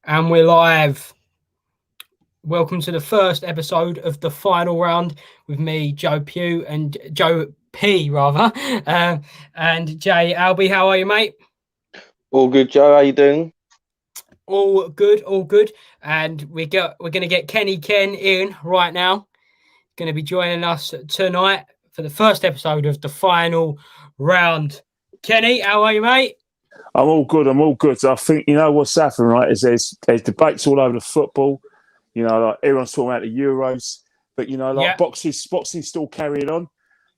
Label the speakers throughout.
Speaker 1: And we're live. Welcome to the first episode of the final round with me, Joe P, and Jay Alby. How are you, mate?
Speaker 2: All good, Joe. How you doing?
Speaker 1: All good. And we're gonna get Kenny Ken in right now. Going to be joining us tonight for the first episode of the final round. Kenny, how are you, mate?
Speaker 3: I'm all good. I think what's happened, right? Is there's debates all over the football. Like everyone's talking about the Euros, but boxing's still carrying on.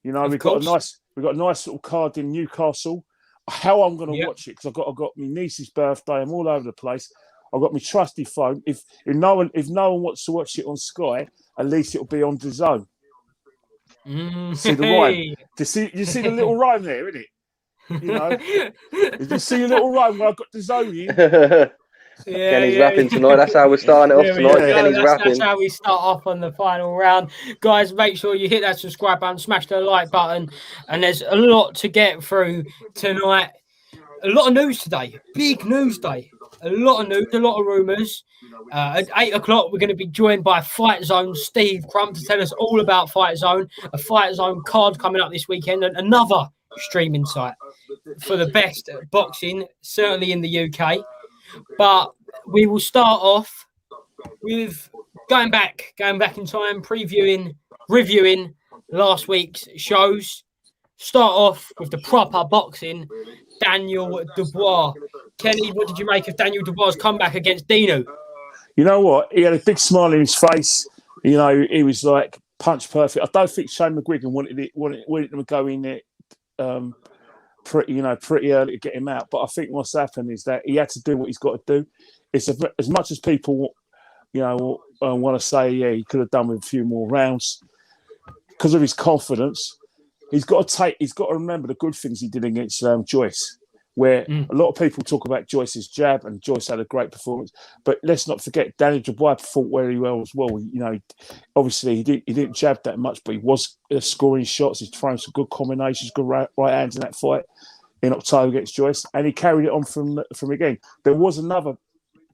Speaker 3: We've got a nice little card in Newcastle. How I'm going to watch it, because I've got my niece's birthday. I'm all over the place. I've got my trusty phone. If no one wants to watch it on Sky, at least it'll be on DAZN. See the rhyme? You see the little rhyme there, isn't it? Did you see a little rhyme where I got DAZN in?
Speaker 2: Kenny's rapping tonight. That's how we're starting it off tonight. Kenny's rapping.
Speaker 1: That's how we start off on the final round. Guys, make sure you hit that subscribe button, smash the like button, and there's a lot to get through tonight. A lot of news today. Big news day. A lot of news, a lot of rumours. At 8 o'clock, we're going to be joined by Fightzone Steve Crump to tell us all about Fightzone. A Fightzone card coming up this weekend, and another streaming site for the best boxing, certainly in the UK. But we will start off with going back in time, reviewing last week's shows. Start off with the proper boxing, Daniel Dubois. Kenny, what did you make of Daniel Dubois' comeback against Dino?
Speaker 3: You know what? He had a big smile on his face. He was like punch perfect. I don't think Shane McGuigan wanted him to go in there pretty early to get him out. But I think what's happened is that he had to do what he's got to do. It's as much as people, want to say, he could have done with a few more rounds because of his confidence. He's got to remember the good things he did against Joyce, where a lot of people talk about Joyce's jab, and Joyce had a great performance. But let's not forget, Daniel Dubois fought very well as well. Obviously he didn't jab that much, but he was scoring shots. He's throwing some good combinations, good right hands in that fight in October against Joyce, and he carried it on from again. There was another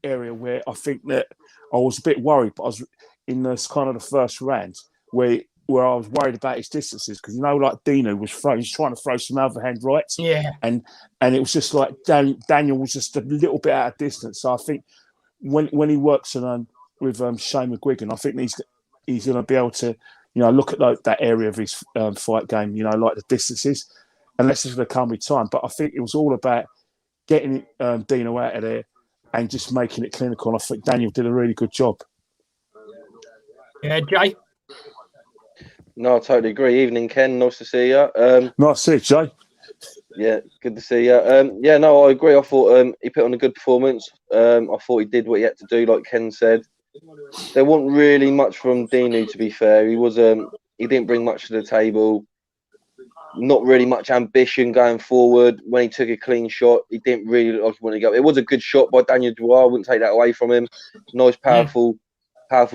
Speaker 3: area where I think that I was a bit worried, but I was in this kind of the first round where I was worried about his distances, because like Dino was he's trying to throw some overhand rights, and it was just like Daniel was just a little bit out of distance. So I think when he works with Shane McGuigan, I think he's going to be able to look at that area of his fight game, like the distances, and that's just going to come with time. But I think it was all about getting Dino out of there and just making it clinical. And I think Daniel did a really good job.
Speaker 1: Yeah, Jay.
Speaker 2: No, I totally agree. Evening, Ken. Nice to see you.
Speaker 3: Nice to see you, Jay.
Speaker 2: Yeah, good to see you. I agree. I thought he put on a good performance. I thought he did what he had to do, like Ken said. There wasn't really much from Dino, to be fair. He didn't bring much to the table. Not really much ambition going forward. When he took a clean shot, he didn't really want to go. It was a good shot by Daniel Dubois. I wouldn't take that away from him. Nice, powerful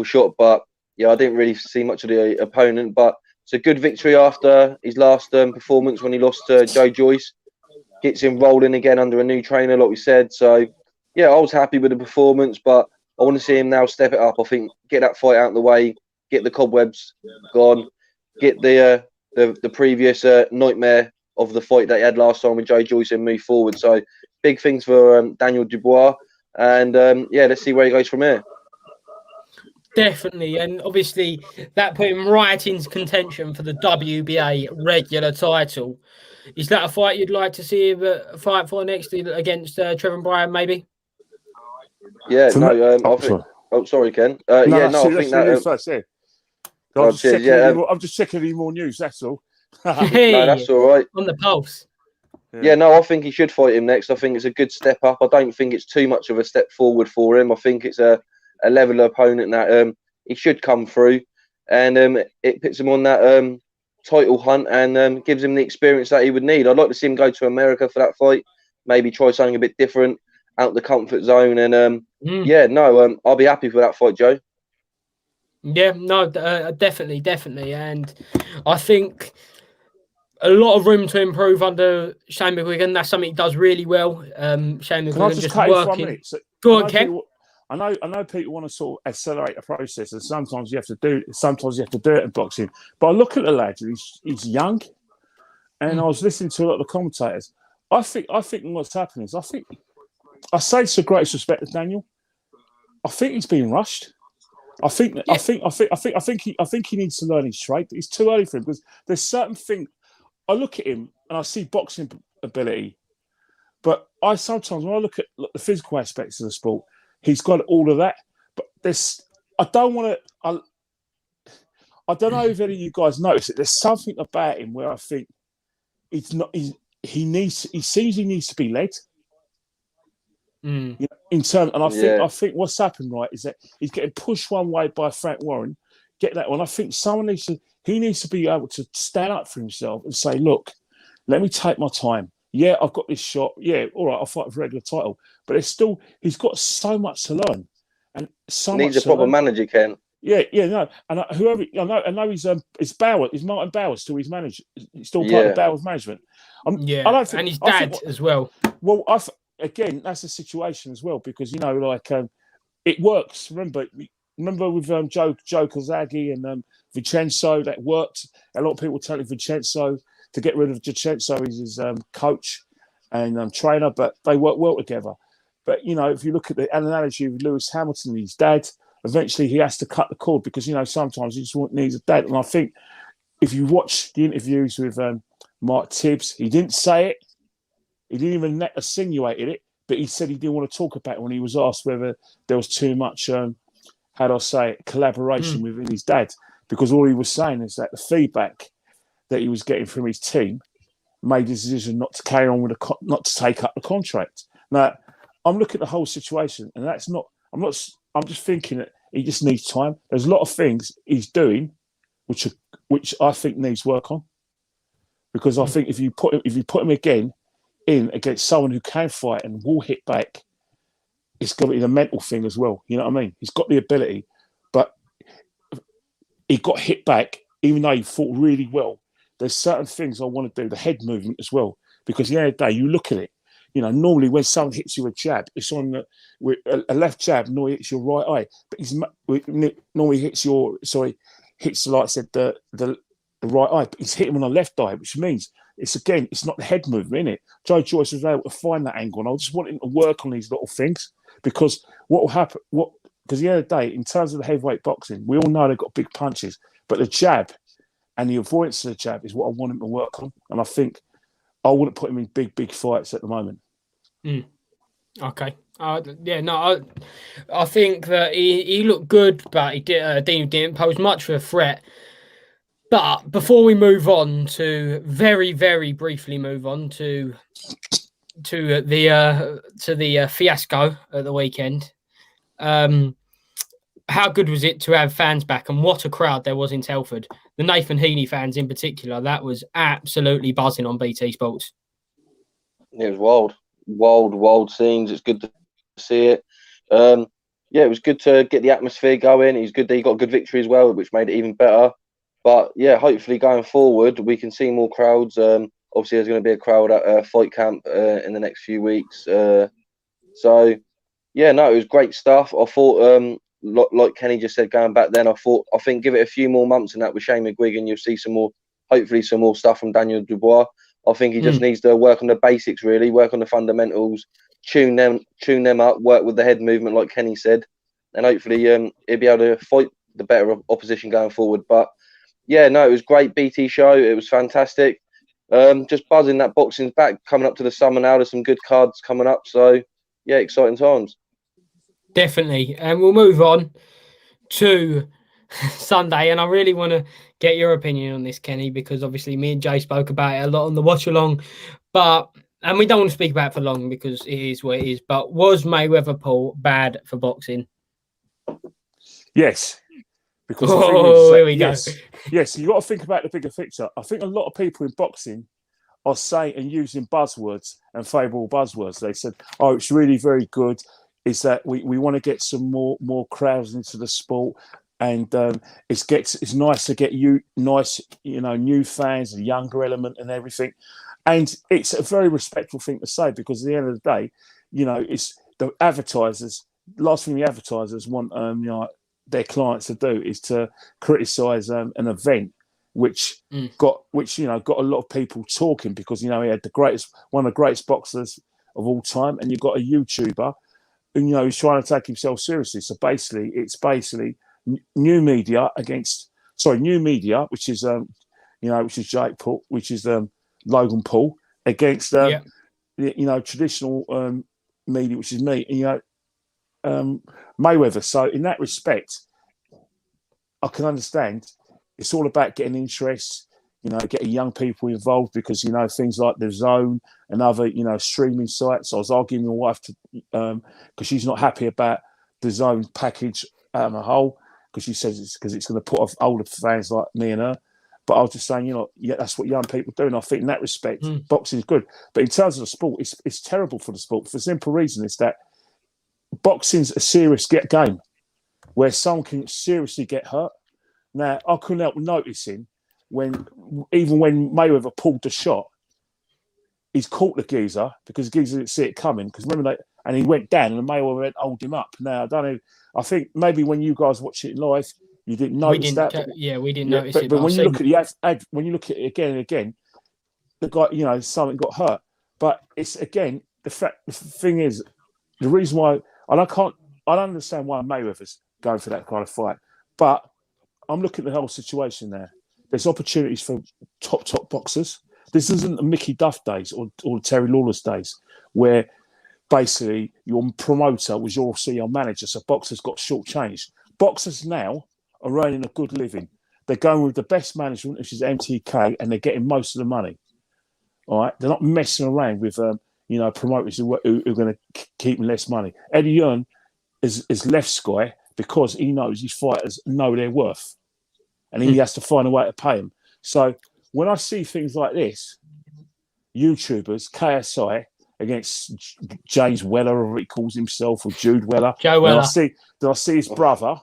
Speaker 2: shot, but I didn't really see much of the opponent, but it's a good victory after his last performance when he lost to Joe Joyce. Gets him rolling again under a new trainer, like we said. So, I was happy with the performance, but I want to see him now step it up. I think get that fight out of the way, get the cobwebs gone, get the previous nightmare of the fight that he had last time with Joe Joyce and move forward. So, big things for Daniel Dubois. And, let's see where he goes from here.
Speaker 1: Definitely, and obviously that put him right into contention for the WBA regular title. Is that a fight you'd like to see him fight for next against Trevor Bryan, maybe?
Speaker 2: Yeah, sorry, Ken. I think that.
Speaker 3: I'm just checking any more news. That's all.
Speaker 1: Hey,
Speaker 2: no, that's all right.
Speaker 1: On the pulse.
Speaker 2: I think he should fight him next. I think it's a good step up. I don't think it's too much of a step forward for him. I think it's a level opponent that he should come through, and it puts him on that title hunt and gives him the experience that he would need. I'd like to see him go to America for that fight, maybe try something a bit different, out the comfort zone, and I'll be happy for that fight, Joe.
Speaker 1: Yeah, no, definitely, and I think a lot of room to improve under Shane McGuigan. That's something he does really well. Shane McGuigan just working. Go on, Ken.
Speaker 3: I know people want to sort of accelerate the process, and sometimes you have to do it in boxing. But I look at the lad; he's young, and I was listening to a lot of the commentators. I think what's happening is I say to greatest respect to Daniel. I think he's being rushed. I think he needs to learn his trade. It's too early for him because there's certain things. I look at him and I see boxing ability, but I sometimes when I look at the physical aspects of the sport, he's got all of that. But I don't want to. I don't know if any of you guys notice it. There's something about him where I think it's not. He seems he needs to be led. You know, in turn, and I think what's happened right is that he's getting pushed one way by Frank Warren. Get that one. I think he needs to be able to stand up for himself and say, "Look, let me take my time. Yeah, I've got this shot. Yeah, all right, I'll fight for a regular title, but he's got so much to learn, and so
Speaker 2: needs
Speaker 3: much
Speaker 2: a proper manager, Ken.
Speaker 3: Yeah, no, and I know he's Bauer. Is Martin Bauer still his manager? He's still part of Bauer's management.
Speaker 1: And his dad as well.
Speaker 3: Well, again, that's a situation as well because it works. Remember with Joe Kozagi and Vincenzo, that worked. A lot of people telling Vincenzo to get rid of Vincenzo. He's his coach and trainer, but they work well together. But if you look at the analogy of Lewis Hamilton and his dad, eventually he has to cut the cord because sometimes he just needs a dad. And I think if you watch the interviews with Mark Tibbs, he didn't say it. He didn't even insinuate it, but he said he didn't want to talk about it when he was asked whether there was too much, collaboration within his dad. Because all he was saying is that the feedback that he was getting from his team made his decision not to carry on with not to take up the contract. Now, I'm looking at the whole situation, and I'm just thinking that he just needs time. There's a lot of things he's doing, which I think needs work on, because I think if you put him again in against someone who can fight and will hit back, it's got to be the mental thing as well. You know what I mean? He's got the ability, but he got hit back even though he fought really well. There's certain things I want to do, the head movement as well, because at the end of the day, you look at it. Normally when someone hits you a jab, it's on a left jab, normally hits your right eye, but normally hits like I said the right eye, but he's hitting on the left eye, which means it's not the head movement, innit? Joe Joyce was able to find that angle, and I just want him to work on these little things because what will happen? Because at the end of the day, in terms of the heavyweight boxing, we all know they've got big punches, but the jab and the avoidance of the jab is what I want him to work on, and I think I wouldn't put him in big fights at the moment.
Speaker 1: Okay. I think that he looked good, but he didn't pose much of a threat. But before we move on to very, very briefly move on to the fiasco at the weekend, how good was it to have fans back, and what a crowd there was in Telford? The Nathan Heaney fans in particular, that was absolutely buzzing on BT Sports.
Speaker 2: It was wild scenes. It's good to see it. It was good to get the atmosphere going. It's good that he got a good victory as well, which made it even better. But yeah, hopefully going forward, we can see more crowds. Obviously, there's going to be a crowd at Fight Camp in the next few weeks. It was great stuff. I thought, like Kenny just said, going back then, I think give it a few more months and that with Shane McGuigan, you'll see hopefully some more stuff from Daniel Dubois. I think he just needs to work on the basics, really, work on the fundamentals, tune them up, work with the head movement, like Kenny said, and hopefully he'll be able to fight the better opposition going forward. But it was great BT show. It was fantastic. Just buzzing that boxing's back, coming up to the summer now. There's some good cards coming up. So, exciting times.
Speaker 1: Definitely. And we'll move on to Sunday. And I really want to get your opinion on this, Kenny, because obviously me and Jay spoke about it a lot on the watch along. And we don't want to speak about it for long because it is what it is. But was Mayweather-Paul bad for boxing?
Speaker 3: Yes. Because
Speaker 1: here we go.
Speaker 3: Yes, you got to think about the bigger picture. I think a lot of people in boxing are saying and using buzzwords and favourable buzzwords. They said, "Oh, it's really very good. Is that we want to get some more crowds into the sport, and it's nice to get new fans, a younger element, and everything." And it's a very respectful thing to say because at the end of the day, it's the advertisers last thing the advertisers want their clients to do is to criticise an event which got a lot of people talking, because he had one of the greatest boxers of all time, and you've got a YouTuber who who's trying to take himself seriously. So basically, it's new media, which is which is Jake Paul, which is Logan Paul, against traditional media, which is me, Mayweather. So in that respect, I can understand. It's all about getting interest, getting young people involved, because things like the Zone and other streaming sites. I was arguing with my wife because she's not happy about the Zone package on a whole, because she says it's going to put off older fans like me and her. But I was just saying, that's what young people do, and I think in that respect, boxing is good. But in terms of the sport, it's terrible for the sport for the simple reason is that boxing's a serious game where someone can seriously get hurt. Now, I couldn't help noticing even when Mayweather pulled the shot, he's caught the geezer because the geezer didn't see it coming. Because remember, and he went down, and Mayweather had hold him up. Now, I don't know. I think maybe when you guys watch it live, you didn't notice that.
Speaker 1: We didn't notice it.
Speaker 3: But when you look at when you look at it again and again, the guy, something got hurt. But it's again the thing is the reason why, and I don't understand why Mayweather's going for that kind of fight, but I'm looking at the whole situation there. There's opportunities for top boxers. This isn't the Mickey Duff days or Terry Lawless days where basically your promoter was your CEO manager, so boxers got shortchanged. Boxers now are earning a good living. They're going with the best management, which is MTK, and they're getting most of the money. All right, they're not messing around with promoters who are going to keep them less money. Eddie Hearn is left Sky because he knows his fighters know their worth, and he has to find a way to pay them. So when I see things like this, YouTubers, KSI against James Weller, or he calls himself, or Jude Weller.
Speaker 1: Joe Weller.
Speaker 3: Then I see his brother,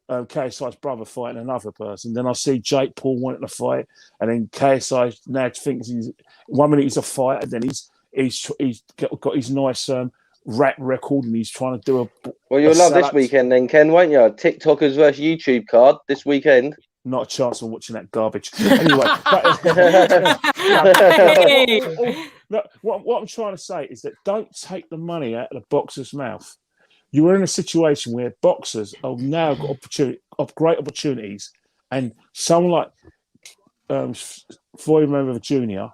Speaker 3: KSI's brother, fighting another person. Then I see Jake Paul wanting to fight, and then KSI now thinks he's 1 minute he's a fighter, then he's got his nice rap record, and he's trying to do a.
Speaker 2: Well, you'll love this weekend then, Ken, won't you? TikTokers versus YouTube card this weekend.
Speaker 3: Not a chance on watching that garbage. Anyway, what I'm trying to say is that don't take the money out of the boxer's mouth. You are in a situation where boxers have now got great opportunities, and someone like Floyd Mayweather Jr.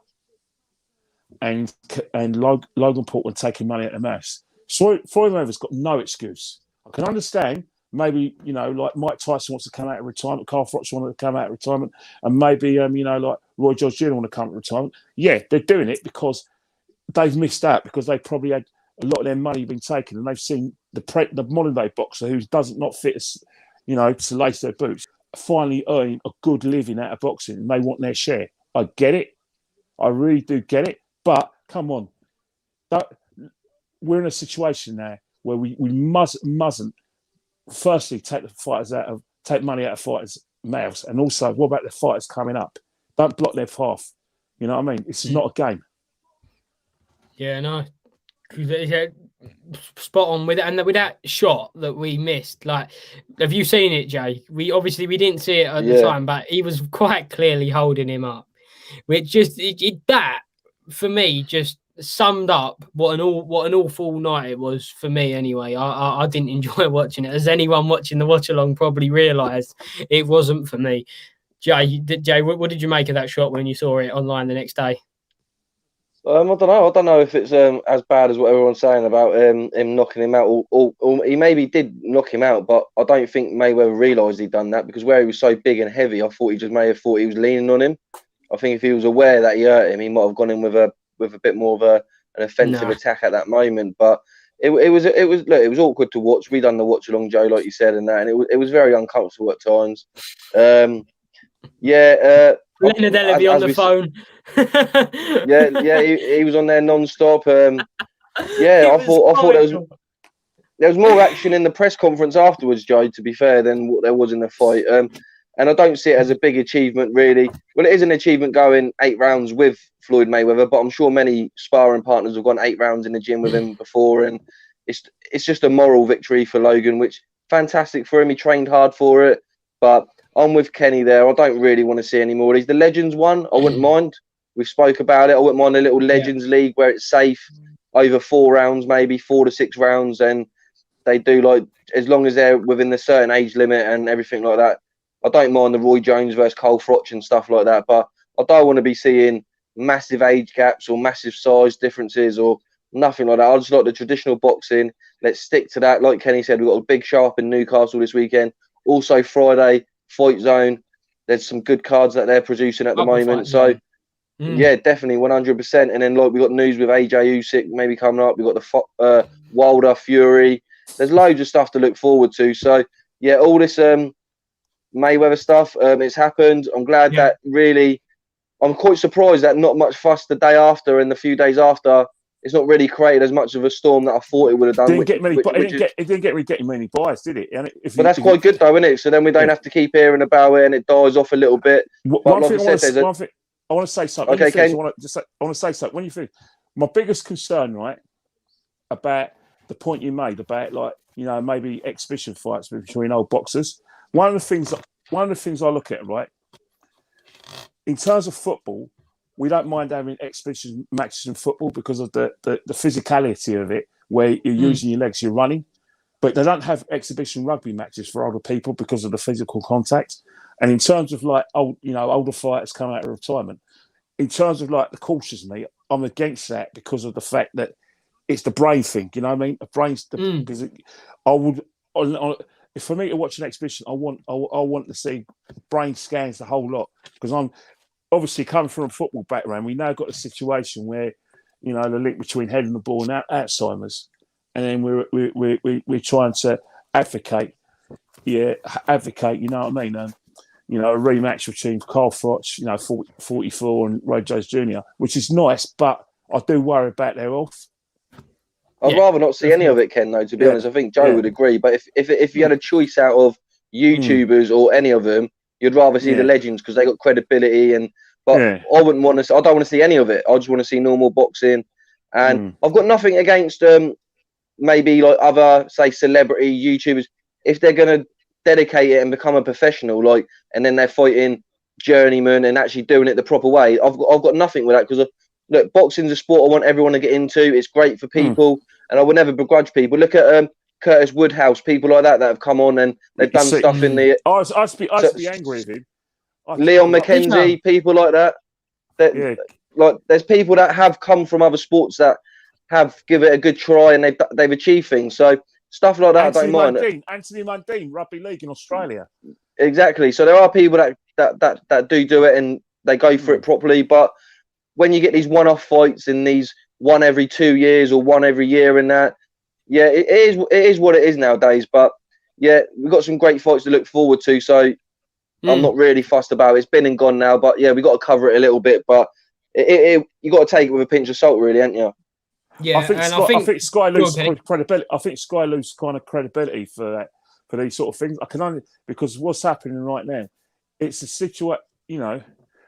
Speaker 3: and Logan Paul are taking money out of the mouth. Floyd Mayweather's got no excuse. I can understand. Maybe, like Mike Tyson wants to come out of retirement, Carl Froch wants to come out of retirement, and maybe, like Roy George Jr. want to come out of retirement. Yeah, they're doing it because they've missed out, because they probably had a lot of their money been taken, and they've seen the modern day boxer who does not fit, to lace their boots, finally earning a good living out of boxing, and they want their share. I get it. I really do get it. But come on. We're in a situation now where we mustn't firstly take money out of fighters' mouths, and also what about the fighters coming up? Don't block their path. You know what I mean? This is not a game.
Speaker 1: Yeah, no. Spot on with it, and with that shot that we missed. Like, have you seen it, Jay? We didn't see it at the time, but he was quite clearly holding him up. Which just that for me just summed up what an awful night it was for me. Anyway, I didn't enjoy watching it, as anyone watching the watch along probably realised. It wasn't for me. Jay, what did you make of that shot when you saw it online the next day?
Speaker 2: I don't know if it's as bad as what everyone's saying about him knocking him out. Or he maybe did knock him out, but I don't think Mayweather realised he'd done that, because where he was so big and heavy, I thought he may have thought he was leaning on him. I think if he was aware that he hurt him, he might have gone in with a bit more of an offensive attack at that moment. But it was awkward to watch. We done the watch along, Joe, like you said, and it was very uncomfortable at times.
Speaker 1: Leonard Ellerby on the phone.
Speaker 2: He was on there non-stop. I thought there was more action in the press conference afterwards, Joe, to be fair, than what there was in the fight. And I don't see it as a big achievement, really. Well, it is an achievement going 8 rounds with Floyd Mayweather, but I'm sure many sparring partners have gone 8 rounds in the gym with him before, and it's just a moral victory for Logan, which fantastic for him. He trained hard for it, but I'm with Kenny there. I don't really want to see any more. He's the Legends one. I wouldn't mind. We've spoke about it. I wouldn't mind a little Legends League where it's safe over 4 rounds, maybe 4 to 6 rounds, and they do like as long as they're within the certain age limit and everything like that. I don't mind the Roy Jones versus Cole Froch and stuff like that, but I don't want to be seeing massive age gaps or massive size differences or nothing like that. I just like the traditional boxing. Let's stick to that. Like Kenny said, we've got a big sharp in Newcastle this weekend. Also Friday, Fightzone. There's some good cards that they're producing at the moment. So yeah, definitely 100%. And then like we got news with AJ Usyk maybe coming up. We've got the Wilder Fury. There's loads of stuff to look forward to. So yeah, all this Mayweather stuff, it's happened. I'm glad that really. I'm quite surprised that not much fuss the day after and the few days after. It's not really created as much of a storm that I thought it would have done.
Speaker 3: It didn't get really many buys, did it?
Speaker 2: But that's quite good though, isn't it? So then we don't have to keep hearing about it and it dies off a little bit.
Speaker 3: I want to say something.
Speaker 2: Okay, Ken.
Speaker 3: I want to say something. When you finish, my biggest concern, right, about the point you made about like maybe exhibition fights between old boxers. One of the things I look at, right, in terms of football, we don't mind having exhibition matches in football because of the physicality of it, where you're using your legs, you're running. But they don't have exhibition rugby matches for older people because of the physical contact. And in terms of like older fighters coming out of retirement, in terms of like the cautious me, I'm against that because of the fact that it's the brain thing. You know what I mean? The brain's because if for me to watch an exhibition, I want to see brain scans the whole lot because I'm obviously coming from a football background. We now got a situation where the link between head and the ball and Alzheimer's, and then we're trying to advocate. You know what I mean? A rematch between Carl Froch, 44, and Roy Jones Jr., which is nice, but I do worry about their health.
Speaker 2: I'd rather not see any of it, Ken, though, to be honest. I think Joe would agree. But if you had a choice out of YouTubers or any of them, you'd rather see the Legends because they got credibility. But I wouldn't want to. I don't want to see any of it. I just want to see normal boxing. And I've got nothing against maybe like other, say, celebrity YouTubers. If they're going to dedicate it and become a professional, and then they're fighting journeyman and actually doing it the proper way, I've got nothing with that because look, boxing's a sport I want everyone to get into. It's great for people, and I would never begrudge people. Look at Curtis Woodhouse, people like that have come on and they've done stuff in the.
Speaker 3: I'd be angry with him.
Speaker 2: Leon McKenzie, people like that. Like there's people that have come from other sports that have give it a good try and they've achieved things. So stuff like that, I don't mind.
Speaker 3: Anthony Mundine, rugby league in Australia.
Speaker 2: Exactly. So there are people that do it and they go for it properly, but when you get these one-off fights in these one every 2 years or one every year and that, it is what it is nowadays. But yeah, we've got some great fights to look forward to. So I'm not really fussed about it. It's been and gone now, but yeah, we got to cover it a little bit. But you got to take it with a pinch of salt, really, haven't you?
Speaker 3: Yeah, I think Sky loses credibility. I think Sky loses kind of credibility for these sort of things. I can only because what's happening right now, it's a situation.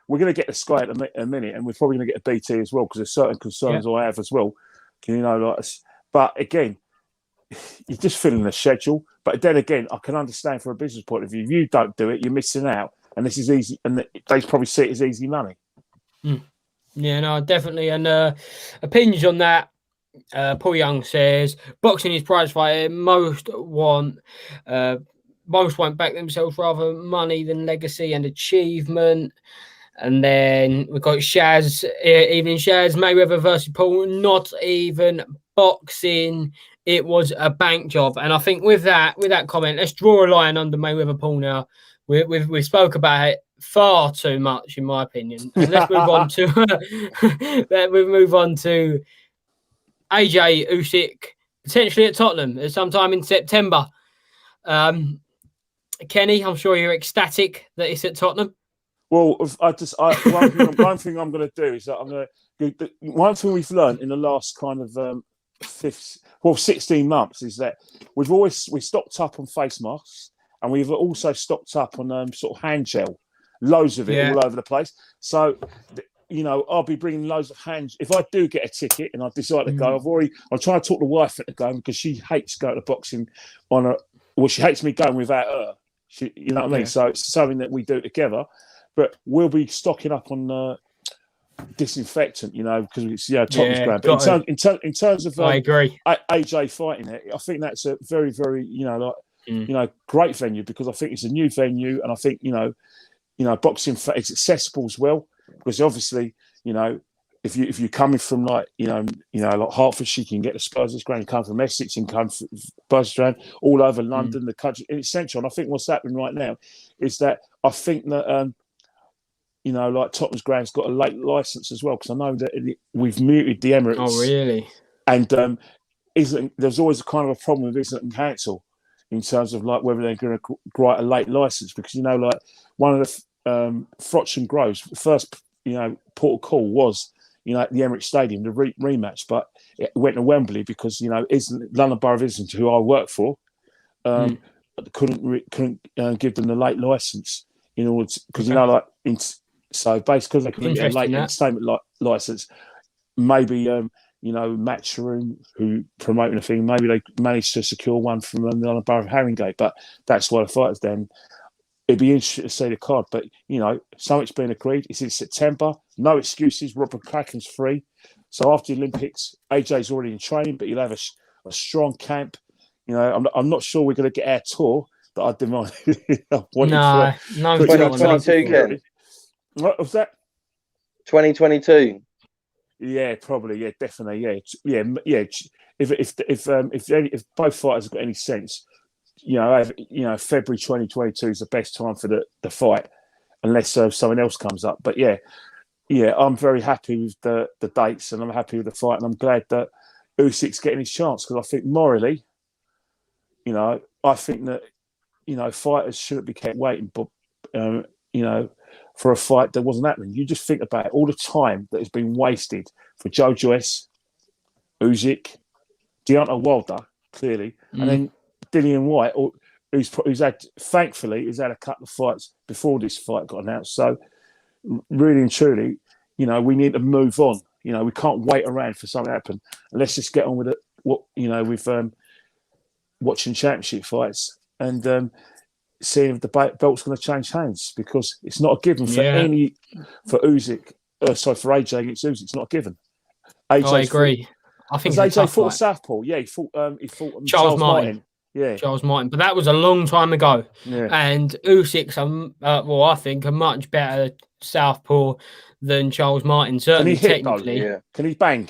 Speaker 3: We're going to get the Sky in a minute, and we're probably going to get a BT as well because there's certain concerns I have as well. But again, you're just filling the schedule. But then again, I can understand from a business point of view. If you don't do it, you're missing out, and this is easy. And they probably see it as easy money.
Speaker 1: Yeah, no, definitely. And opinions on that. Paul Young says boxing is prize fighting. Most won't back themselves, rather money than legacy and achievement. And then we've got Shaz, evening Shaz, Mayweather versus Paul, not even boxing. It was a bank job. And I think with that comment, let's draw a line under Mayweather Paul now. We spoke about it far too much, in my opinion. And let's move on to AJ Usyk, potentially at Tottenham sometime in September. Kenny, I'm sure you're ecstatic that it's at Tottenham.
Speaker 3: Well, one thing I'm going to do is that I'm going to. One thing we've learned in the last kind of 16 months is that we stocked up on face masks and we've also stocked up on sort of hand gel, loads of it all over the place. So I'll be bringing loads of hands. If I do get a ticket and I decide to go, I'm trying to talk the wife into going because she hates going to boxing she hates me going without her. You know what I mean? So it's something that we do together. But we'll be stocking up on disinfectant, because it's Tottenham's ground. But in terms of
Speaker 1: I agree.
Speaker 3: AJ fighting it, I think that's a very, very great venue because I think it's a new venue, and I think boxing is accessible as well because obviously if you're coming from like Hertfordshire, you can get the Spurs ground. You come from Essex, you can come from Spurs ground all over London, the country. It's central. And I think what's happening right now is that I think that like Tottenham's ground's got a late license as well because I know that we've muted the Emirates.
Speaker 1: Oh, really?
Speaker 3: And there's always a kind of a problem with Islington Council in terms of like whether they're going to grant a late license because like one of the Frocham Groves first port of call was at the Emirates Stadium, the rematch, but it went to Wembley because London Borough of Islington, who I work for, couldn't give them the late license in order because so basically they couldn't get a late entertainment license. Maybe Matchroom, who promoting the thing, maybe they managed to secure one from the London Borough of Haringey, but that's why the fighters then. It'd be interesting to see the card, but something's been agreed. It's in September. No excuses. Robert Cracken's free. So after the Olympics, AJ's already in training, but you'll have a strong camp. I'm not sure we're going to get our tour that I demand.
Speaker 1: No,
Speaker 2: 2022, Ken.
Speaker 3: What was that?
Speaker 2: 2022.
Speaker 3: Yeah, probably. Yeah, definitely. Yeah. If both fighters have got any sense. February 2022 is the best time for the fight, unless someone else comes up. But I'm very happy with the dates, and I'm happy with the fight, and I'm glad that Usyk's getting his chance because I think morally, I think that fighters shouldn't be kept waiting, but for a fight that wasn't happening. You just think about it, all the time that has been wasted for Joe Joyce, Usyk, Deontay Wilder, clearly, and then Dillian White, who's thankfully had a couple of fights before this fight got announced. So really and truly, we need to move on. We can't wait around for something to happen. Let's just get on with it. With watching championship fights and seeing if the belt's going to change hands because it's not a given for Usyk. For AJ against Usyk, it's not a given.
Speaker 1: I agree. I think
Speaker 3: AJ fought a southpaw. Yeah, he fought Charles Martin. Yeah,
Speaker 1: Charles Martin, but that was a long time ago.
Speaker 3: Yeah.
Speaker 1: And Usyk's, I think, a much better southpaw than Charles Martin. Certainly,
Speaker 3: can he hit,
Speaker 1: technically,
Speaker 3: can he bang?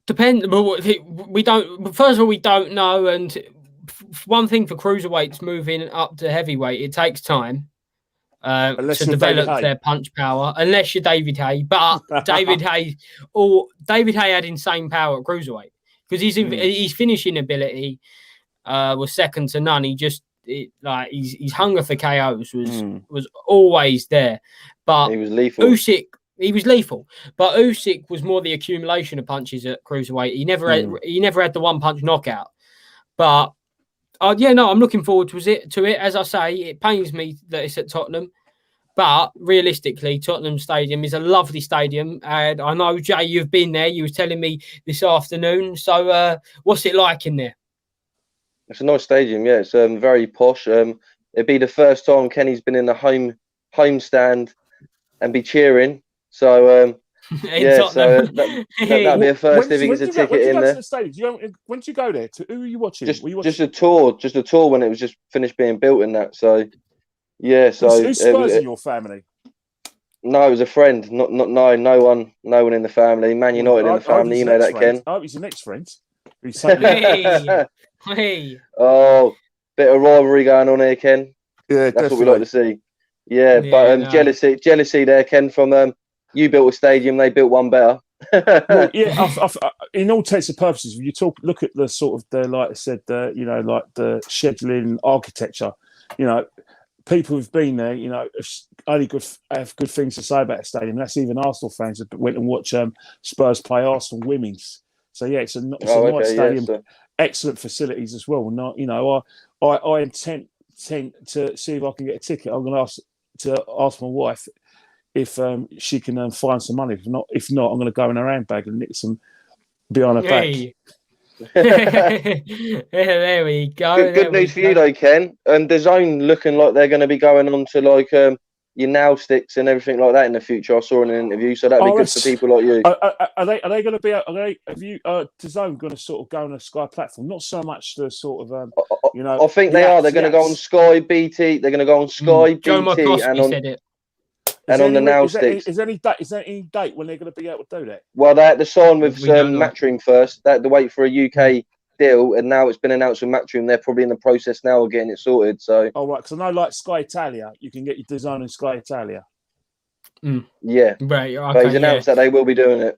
Speaker 1: Depends. We don't. First of all, we don't know. And one thing for cruiserweights moving up to heavyweight, it takes time to develop their punch power. Unless you're David Haye, but David Haye had insane power at cruiserweight. Because his finishing ability was second to none. His hunger for KOs was always there. But
Speaker 2: he was lethal.
Speaker 1: He was lethal. But Usyk was more the accumulation of punches at cruiserweight. He never had the one punch knockout. But I'm looking forward to it. As I say, it pains me that it's at Tottenham. But realistically, Tottenham Stadium is a lovely stadium. And I know, Jay, you've been there. You were telling me this afternoon. So what's it like in there?
Speaker 2: It's a nice stadium, yeah. It's very posh. It'd be the first time Kenny's been in the home stand and be cheering. So, that'd be a first if he gets a ticket in there.
Speaker 3: When did you go there? Who were you watching?
Speaker 2: Just a tour when it was just finished being built in that. So, yeah. So
Speaker 3: who's Spurs in your family?
Speaker 2: No, it was a friend. No one in the family. Man United in the family. You know that, Ken.
Speaker 3: Oh, he's an ex-friend.
Speaker 1: Hey.
Speaker 2: Oh, bit of rivalry going on here, Ken.
Speaker 3: Yeah,
Speaker 2: that's what we like to see. Yeah, but jealousy there, Ken. From you built a stadium, they built one better.
Speaker 3: Well, yeah, in all intents and purposes, when you look at the sort of like I said, the scheduling architecture, people who've been there, only have good things to say about the stadium. That's even Arsenal fans that went and watched Spurs play Arsenal women's. So yeah, it's a nice stadium. Yeah, excellent facilities as well. I intend to see if I can get a ticket. I'm going to ask my wife if she can find some money. If not, I'm going to go in her handbag and nick some behind her back.
Speaker 1: Hey. There we go.
Speaker 2: Good news for you though, Ken. The Zone looking like they're going to be going on to like your nail sticks and everything like that in the future. I saw in an interview, so that'd be good for people like you.
Speaker 3: Are they going to be? Have you DAZN going to sort of go on a Sky platform? Not so much the sort of
Speaker 2: I think they are. They're going to go on Sky BT. They're going to go on Sky
Speaker 1: Joe
Speaker 2: BT
Speaker 1: McCloskey
Speaker 2: and on
Speaker 1: said it.
Speaker 2: And on the nail sticks.
Speaker 3: Is there any date when they're going to be able to do that?
Speaker 2: Well, they had to sign with Matchroom first. They had to wait for a UK deal, and now it's been announced with Matchroom. They're probably in the process now of getting it sorted. So,
Speaker 3: right, because I know, like Sky Italia, you can get your DAZN in Sky Italia.
Speaker 2: Yeah,
Speaker 1: right. Okay,
Speaker 2: but he's announced that they will be doing it.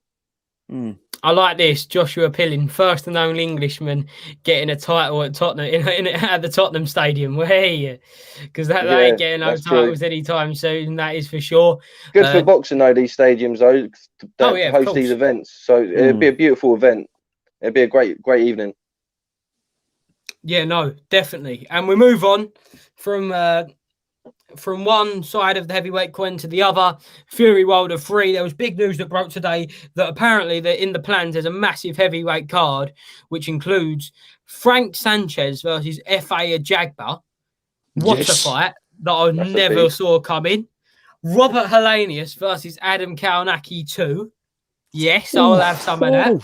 Speaker 1: I like this. Joshua Pilling, first and only Englishman, getting a title at Tottenham at the Tottenham Stadium. Way, because they ain't getting no titles anytime soon. That is for sure.
Speaker 2: Good for boxing though. These stadiums though to host these events. So it'd be a beautiful event. It'd be a great evening.
Speaker 1: Yeah, no, definitely. And we move on from one side of the heavyweight coin to the other. Fury Wilder 3. There was big news that broke today that apparently that in the plans there's a massive heavyweight card which includes Frank Sanchez versus F.A. Ajagba. What a fight that I never saw coming. Robert Helenius versus Adam Kaunaki 2. Yes, I will have some of that.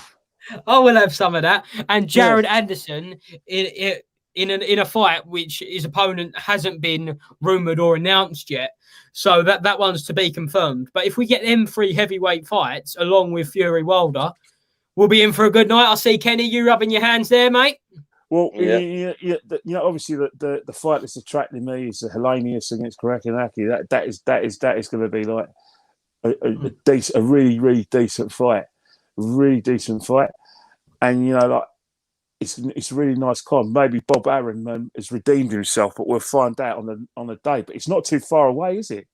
Speaker 1: I will have some of that. And Jared Anderson in a fight which his opponent hasn't been rumoured or announced yet. So that one's to be confirmed. But if we get them 3 heavyweight fights along with Fury Wilder, we'll be in for a good night. I see, Kenny, you rubbing your hands there, mate.
Speaker 3: Well, obviously the fight that's attracting me is the Helenius against Kaunaki. That is going to be like a really, really decent fight. Really decent fight. And, like, it's a really nice con. Maybe Bob Arum has redeemed himself, but we'll find out on the day. But it's not too far away, is it?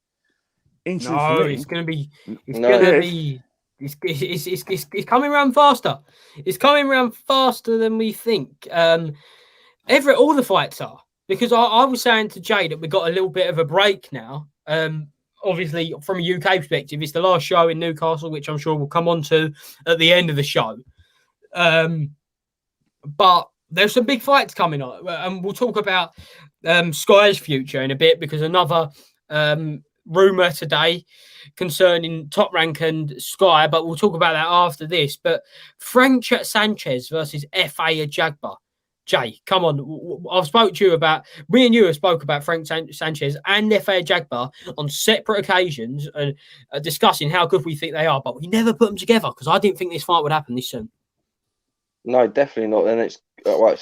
Speaker 1: It's going to be. It's coming around faster. It's coming around faster than we think. All the fights are, because I was saying to Jay that we got a little bit of a break now. Obviously, from a UK perspective, it's the last show in Newcastle, which I'm sure we'll come on to at the end of the show. But there's some big fights coming on, and we'll talk about Sky's future in a bit, because another rumour today concerning Top Rank and Sky, but we'll talk about that after this. But Frank Sanchez versus F.A. Ajagba. Jay, come on. I've spoke to you about, me and you have spoke about Frank Sanchez and F.A. Ajagba on separate occasions and discussing how good we think they are, but we never put them together because I didn't think this fight would happen this soon. No,
Speaker 2: definitely not. And it's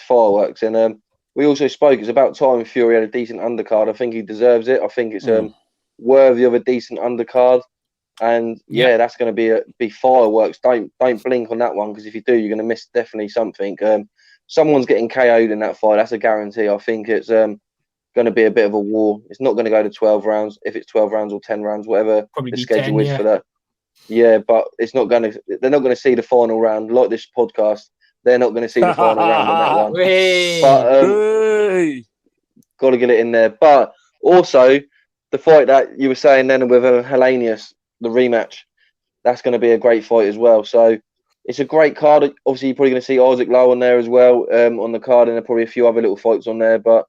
Speaker 2: fireworks. And we also spoke, it's about time Fury had a decent undercard. I think he deserves it. I think it's worthy of a decent undercard. And that's going to be fireworks. Don't blink on that one, because if you do, you're going to miss definitely something. Someone's getting KO'd in that fight. That's a guarantee. I think it's going to be a bit of a war. It's not going to go to 12 rounds. If it's 12 rounds or 10 rounds, whatever the schedule is for that. Yeah, but it's not going to. They're not going to see the final round like this podcast. They're not going to see the final round on that one. But got to get it in there. But also the fight that you were saying then with Helenius, the rematch, that's going to be a great fight as well. So it's a great card. Obviously, you're probably going to see Isaac Lowe on there as well on the card, and there are probably a few other little fights on there. But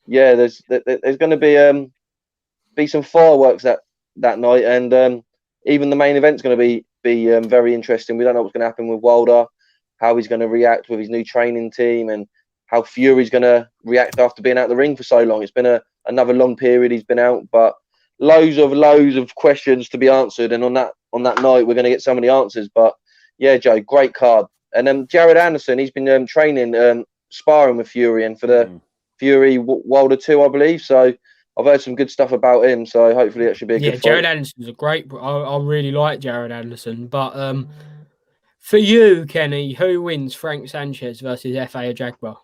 Speaker 2: yeah, there's going to be some fireworks that night, and even the main event's going to be very interesting. We don't know what's going to happen with Wilder, how he's going to react with his new training team, and how Fury's going to react after being out the ring for so long. It's been another long period he's been out, but loads of questions to be answered. And on that night, we're going to get some of the answers. But yeah, Joe, great card. And then Jared Anderson, he's been training, sparring with Fury, and for the Fury Wilder 2, I believe. So I've heard some good stuff about him. So hopefully that should be a good fight.
Speaker 1: Jared Anderson's a great. I really like Jared Anderson, but for you, Kenny, who wins, Frank Sanchez versus F.A. Ajagba?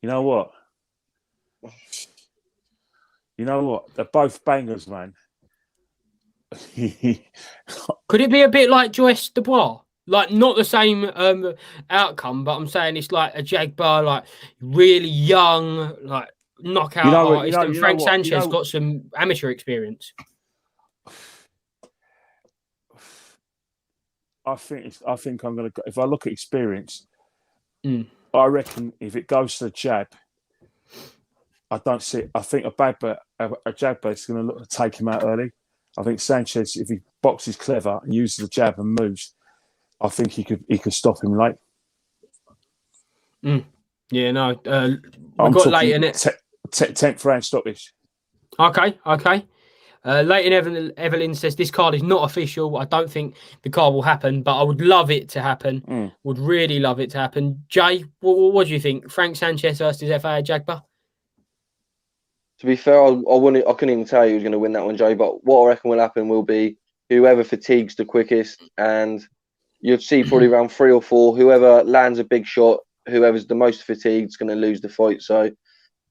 Speaker 3: You know what? They're both bangers, man.
Speaker 1: Could it be a bit like Joyce Dubois? Like, not the same outcome, but I'm saying it's like Ajagba, like really young, like knockout artist, and Frank Sanchez got some amateur experience.
Speaker 3: I think I'm going to. If I look at experience, I reckon if it goes to the jab, I don't see. I think a jab is going to look to take him out early. I think Sanchez, if he boxes clever and uses the jab and moves, I think he could stop him late.
Speaker 1: Yeah, no, we got late in it.
Speaker 3: 10th round stoppage.
Speaker 1: Okay. Leighton Evelyn says this card is not official. I don't think the card will happen, but I would love it to happen. Would really love it to happen. Jay, what do you think? Frank Sanchez versus F.A. Jagba?
Speaker 2: To be fair, I couldn't even tell you who's going to win that one, Jay. But what I reckon will happen will be whoever fatigues the quickest, and you'd see probably around 3 or 4. Whoever lands a big shot, whoever's the most fatigued is going to lose the fight. So,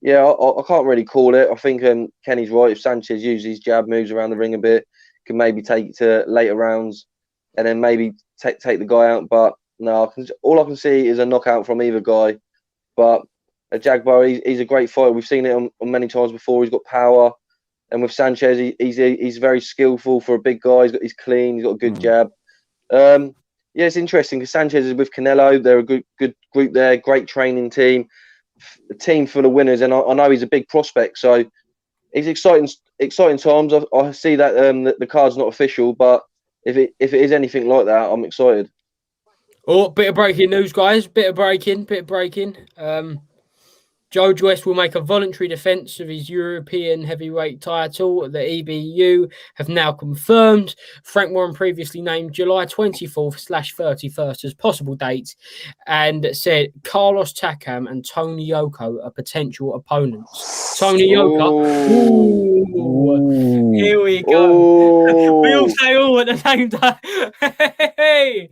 Speaker 2: yeah, I can't really call it. I think Kenny's right. If Sanchez uses his jab, moves around the ring a bit, can maybe take it to later rounds, and then maybe take the guy out. But no, all I can see is a knockout from either guy. But a Jagba, he's a great fighter. We've seen it on many times before. He's got power, and with Sanchez, he's very skillful for a big guy. He's clean. He's got a good jab. Yeah, it's interesting because Sanchez is with Canelo. They're a good group there. Great training team, a team full of winners, and I know he's a big prospect. So it's exciting times. I see that the card's not official, but if it is anything like that, I'm excited.
Speaker 1: Oh, bit of breaking news, guys. Bit of breaking. Joe Joyce will make a voluntary defence of his European heavyweight title. The EBU have now confirmed. Frank Warren previously named July 24th/31st as possible dates and said Carlos Takam and Tony Yoko are potential opponents. Tony Yoko. Ooh. Here we go. We all say all at the same time. Hey,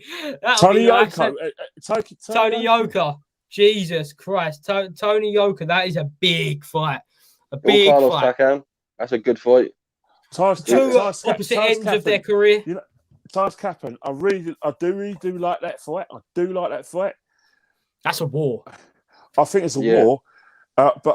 Speaker 3: Tony Yoko.
Speaker 1: Tony Yoko. Jesus Christ. Tony Yoka, that is a big fight.
Speaker 2: Carlos Takam. That's a good fight.
Speaker 1: Two opposite ends of their career.
Speaker 3: You know, Tyus Cappan, I do like that fight. I do like that fight.
Speaker 1: That's a war.
Speaker 3: I think it's a war. But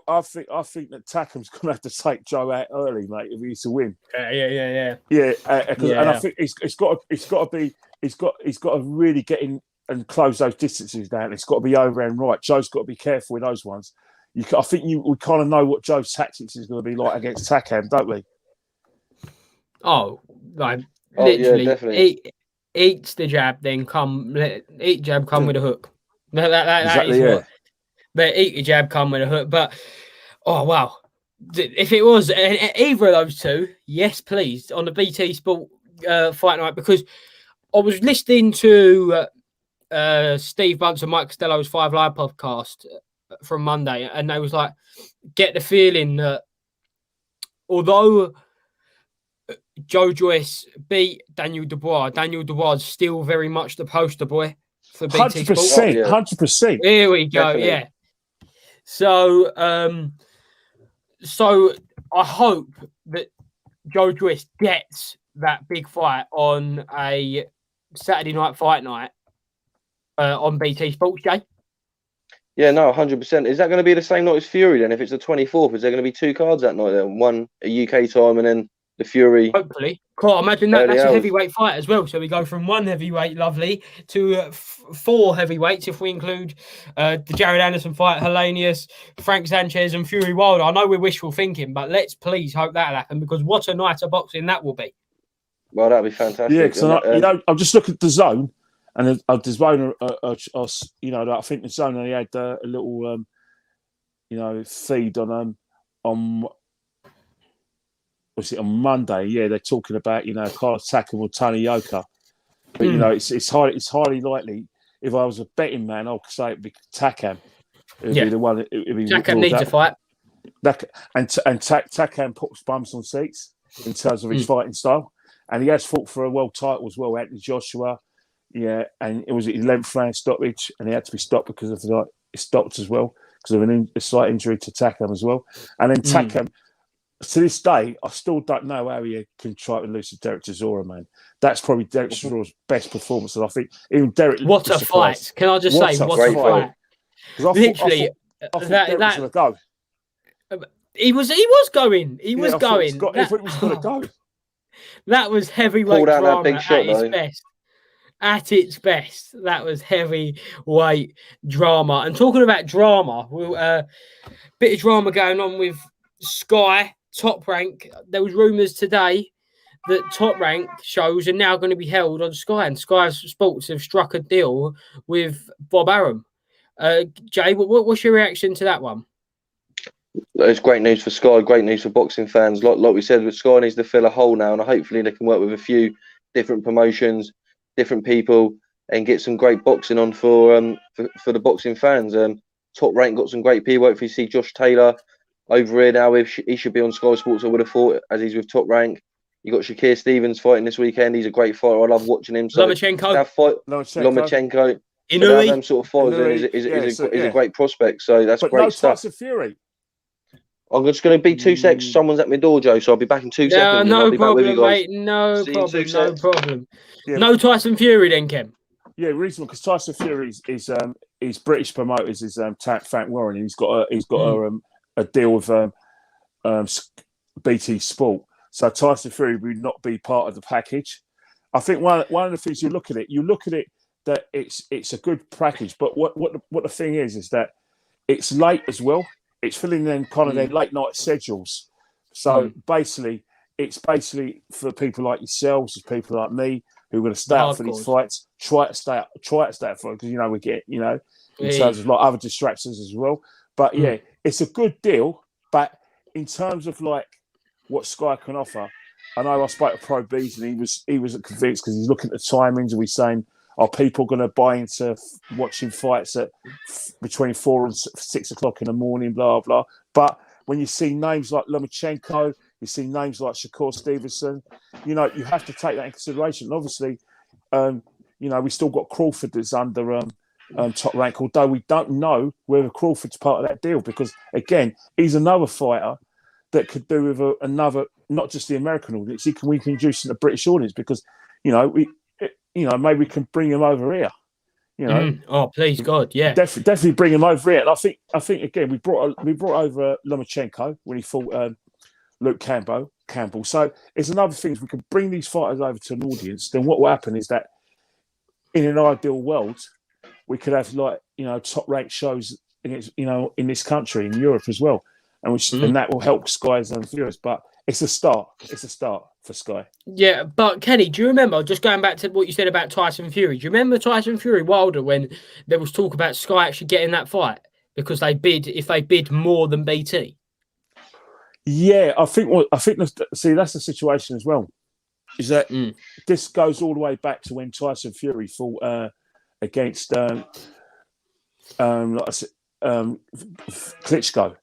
Speaker 3: I think that Takam's going to have to take Joe out early, mate, if he's to win.
Speaker 1: Yeah.
Speaker 3: And I think he's got to really get in and close those distances down. It's got to be over and right. Joe's got to be careful with those ones. I think we kind of know what Joe's tactics is going to be like against Takam, don't we?
Speaker 1: Literally, eats the jab, then come with a hook. That is what. They eat the jab, come with a hook. But oh wow, if it was either of those two, yes, please, on the BT Sport Fight Night, because I was listening to Steve Bunce and Mike Costello's 5 Live podcast from Monday, and they was like, get the feeling that although Joe Joyce beat Daniel Dubois is still very much the poster boy for BT
Speaker 3: 100%,
Speaker 1: Sport.
Speaker 3: 100%.
Speaker 1: Here we go. Definitely. Yeah. So I hope that Joe Joyce gets that big fight on a Saturday night fight night on BT Sports, Jay.
Speaker 2: Yeah, no, 100%. Is that going to be the same night as Fury then? If it's the 24th, is there going to be 2 cards that night then? One at UK time and then the Fury?
Speaker 1: Hopefully. Cool. Imagine that. That's a heavyweight fight as well. So we go from 1 heavyweight, lovely, to 4 heavyweights if we include the Jared Anderson fight, Hellenius, Frank Sanchez and Fury Wilder. I know we're wishful thinking, but let's please hope that'll happen, because what a night of boxing that will be.
Speaker 2: Well, that'd be fantastic.
Speaker 3: Yeah, because I'm just looking at the zone. And the zone, I think the zone only had a little, feed on was it on Monday? Yeah, they're talking about Carlos Takam or Tony Yoka, but it's highly likely. If I was a betting man, I could say it'd be Takam. It'd be the one.
Speaker 1: Takam needs a fight.
Speaker 3: Takam puts bums on seats in terms of his fighting style, and he has fought for a world title as well. Anthony Joshua. Yeah, and it was an 11th round stoppage, and he had to be stopped because of it stopped as well because of a slight injury to Takam as well. And then Takam, to this day, I still don't know how he can try to lose to Derek Chisora, man. That's probably Derek Chisora's best performance, and I think even Derek.
Speaker 1: What a fight! Can I just say, what a fight?
Speaker 3: Literally, I thought Derek was going to go.
Speaker 1: He was going. He was going.
Speaker 3: I thought it was going to go.
Speaker 1: That was heavyweight
Speaker 2: Pulled out that
Speaker 1: drama
Speaker 2: big shot,
Speaker 1: at its
Speaker 2: though.
Speaker 1: best. At its best, that was heavyweight drama. And talking about drama, bit of drama going on with Sky Top Rank. There was rumours today that Top Rank shows are now going to be held on Sky, and Sky Sports have struck a deal with Bob Arum. Jay, what's your reaction to that one?
Speaker 2: It's great news for Sky, great news for boxing fans. Like we said, with Sky needs to fill a hole now, and hopefully they can work with a few different promotions, different people, and get some great boxing on for the boxing fans. Top Rank got some great people. Hopefully, see Josh Taylor over here now. He should be on Sky Sports, I would have thought, as he's with Top Rank. You got Shakir Stevens fighting this weekend. He's a great fighter. I love watching him. So Lomachenko.
Speaker 1: Inouye.
Speaker 2: Them sort of fighters is a great prospect. So that's great stuff.
Speaker 3: Tyson Fury.
Speaker 2: I'm just going to be 2 seconds. Someone's at my door, Joe, so I'll be back in 2 seconds.
Speaker 1: No problem, mate. No problem. Yeah. No Tyson Fury then, Ken.
Speaker 3: Yeah, reasonable, because Tyson Fury is British promoters is Frank Warren. He's got a deal with BT Sport. So Tyson Fury would not be part of the package. I think one of the things you look at it that it's a good package, but what the thing is that it's late as well. It's filling in kind of their late night schedules. So basically, it's basically for people like yourselves, as people like me who are going to stay out for these fights. Try to stay out for it, because we get in terms of like other distractions as well. But yeah, it's a good deal. But in terms of like what Sky can offer, I know I spoke to Pro Bees and he was convinced, because he's looking at the timings and he's saying, are people going to buy into watching fights at between 4 and 6 o'clock in the morning, blah, blah. But when you see names like Lomachenko, you see names like Shakur Stevenson, you have to take that in consideration. And obviously, we still got Crawford that's under Top Rank, although we don't know whether Crawford's part of that deal, because, again, he's another fighter that could do with another, not just the American audience, we can introduce the British audience, because, maybe we can bring him over here.
Speaker 1: Oh, please God, yeah,
Speaker 3: definitely bring him over here. And I think again we brought over Lomachenko when he fought Luke Campbell. So it's another thing. If we can bring these fighters over to an audience, then what will happen is that in an ideal world, we could have top ranked shows in this country, in Europe as well, and that will help Sky's viewers. But it's a start. It's a start for Sky. Yeah,
Speaker 1: but Kenny, do you remember, just going back to what you said about Tyson Fury, do you remember Tyson Fury Wilder, when there was talk about Sky actually getting that fight because they bid more than BT?
Speaker 3: Yeah, I think that's the situation as well. Is that this goes all the way back to when Tyson Fury fought against Klitschko.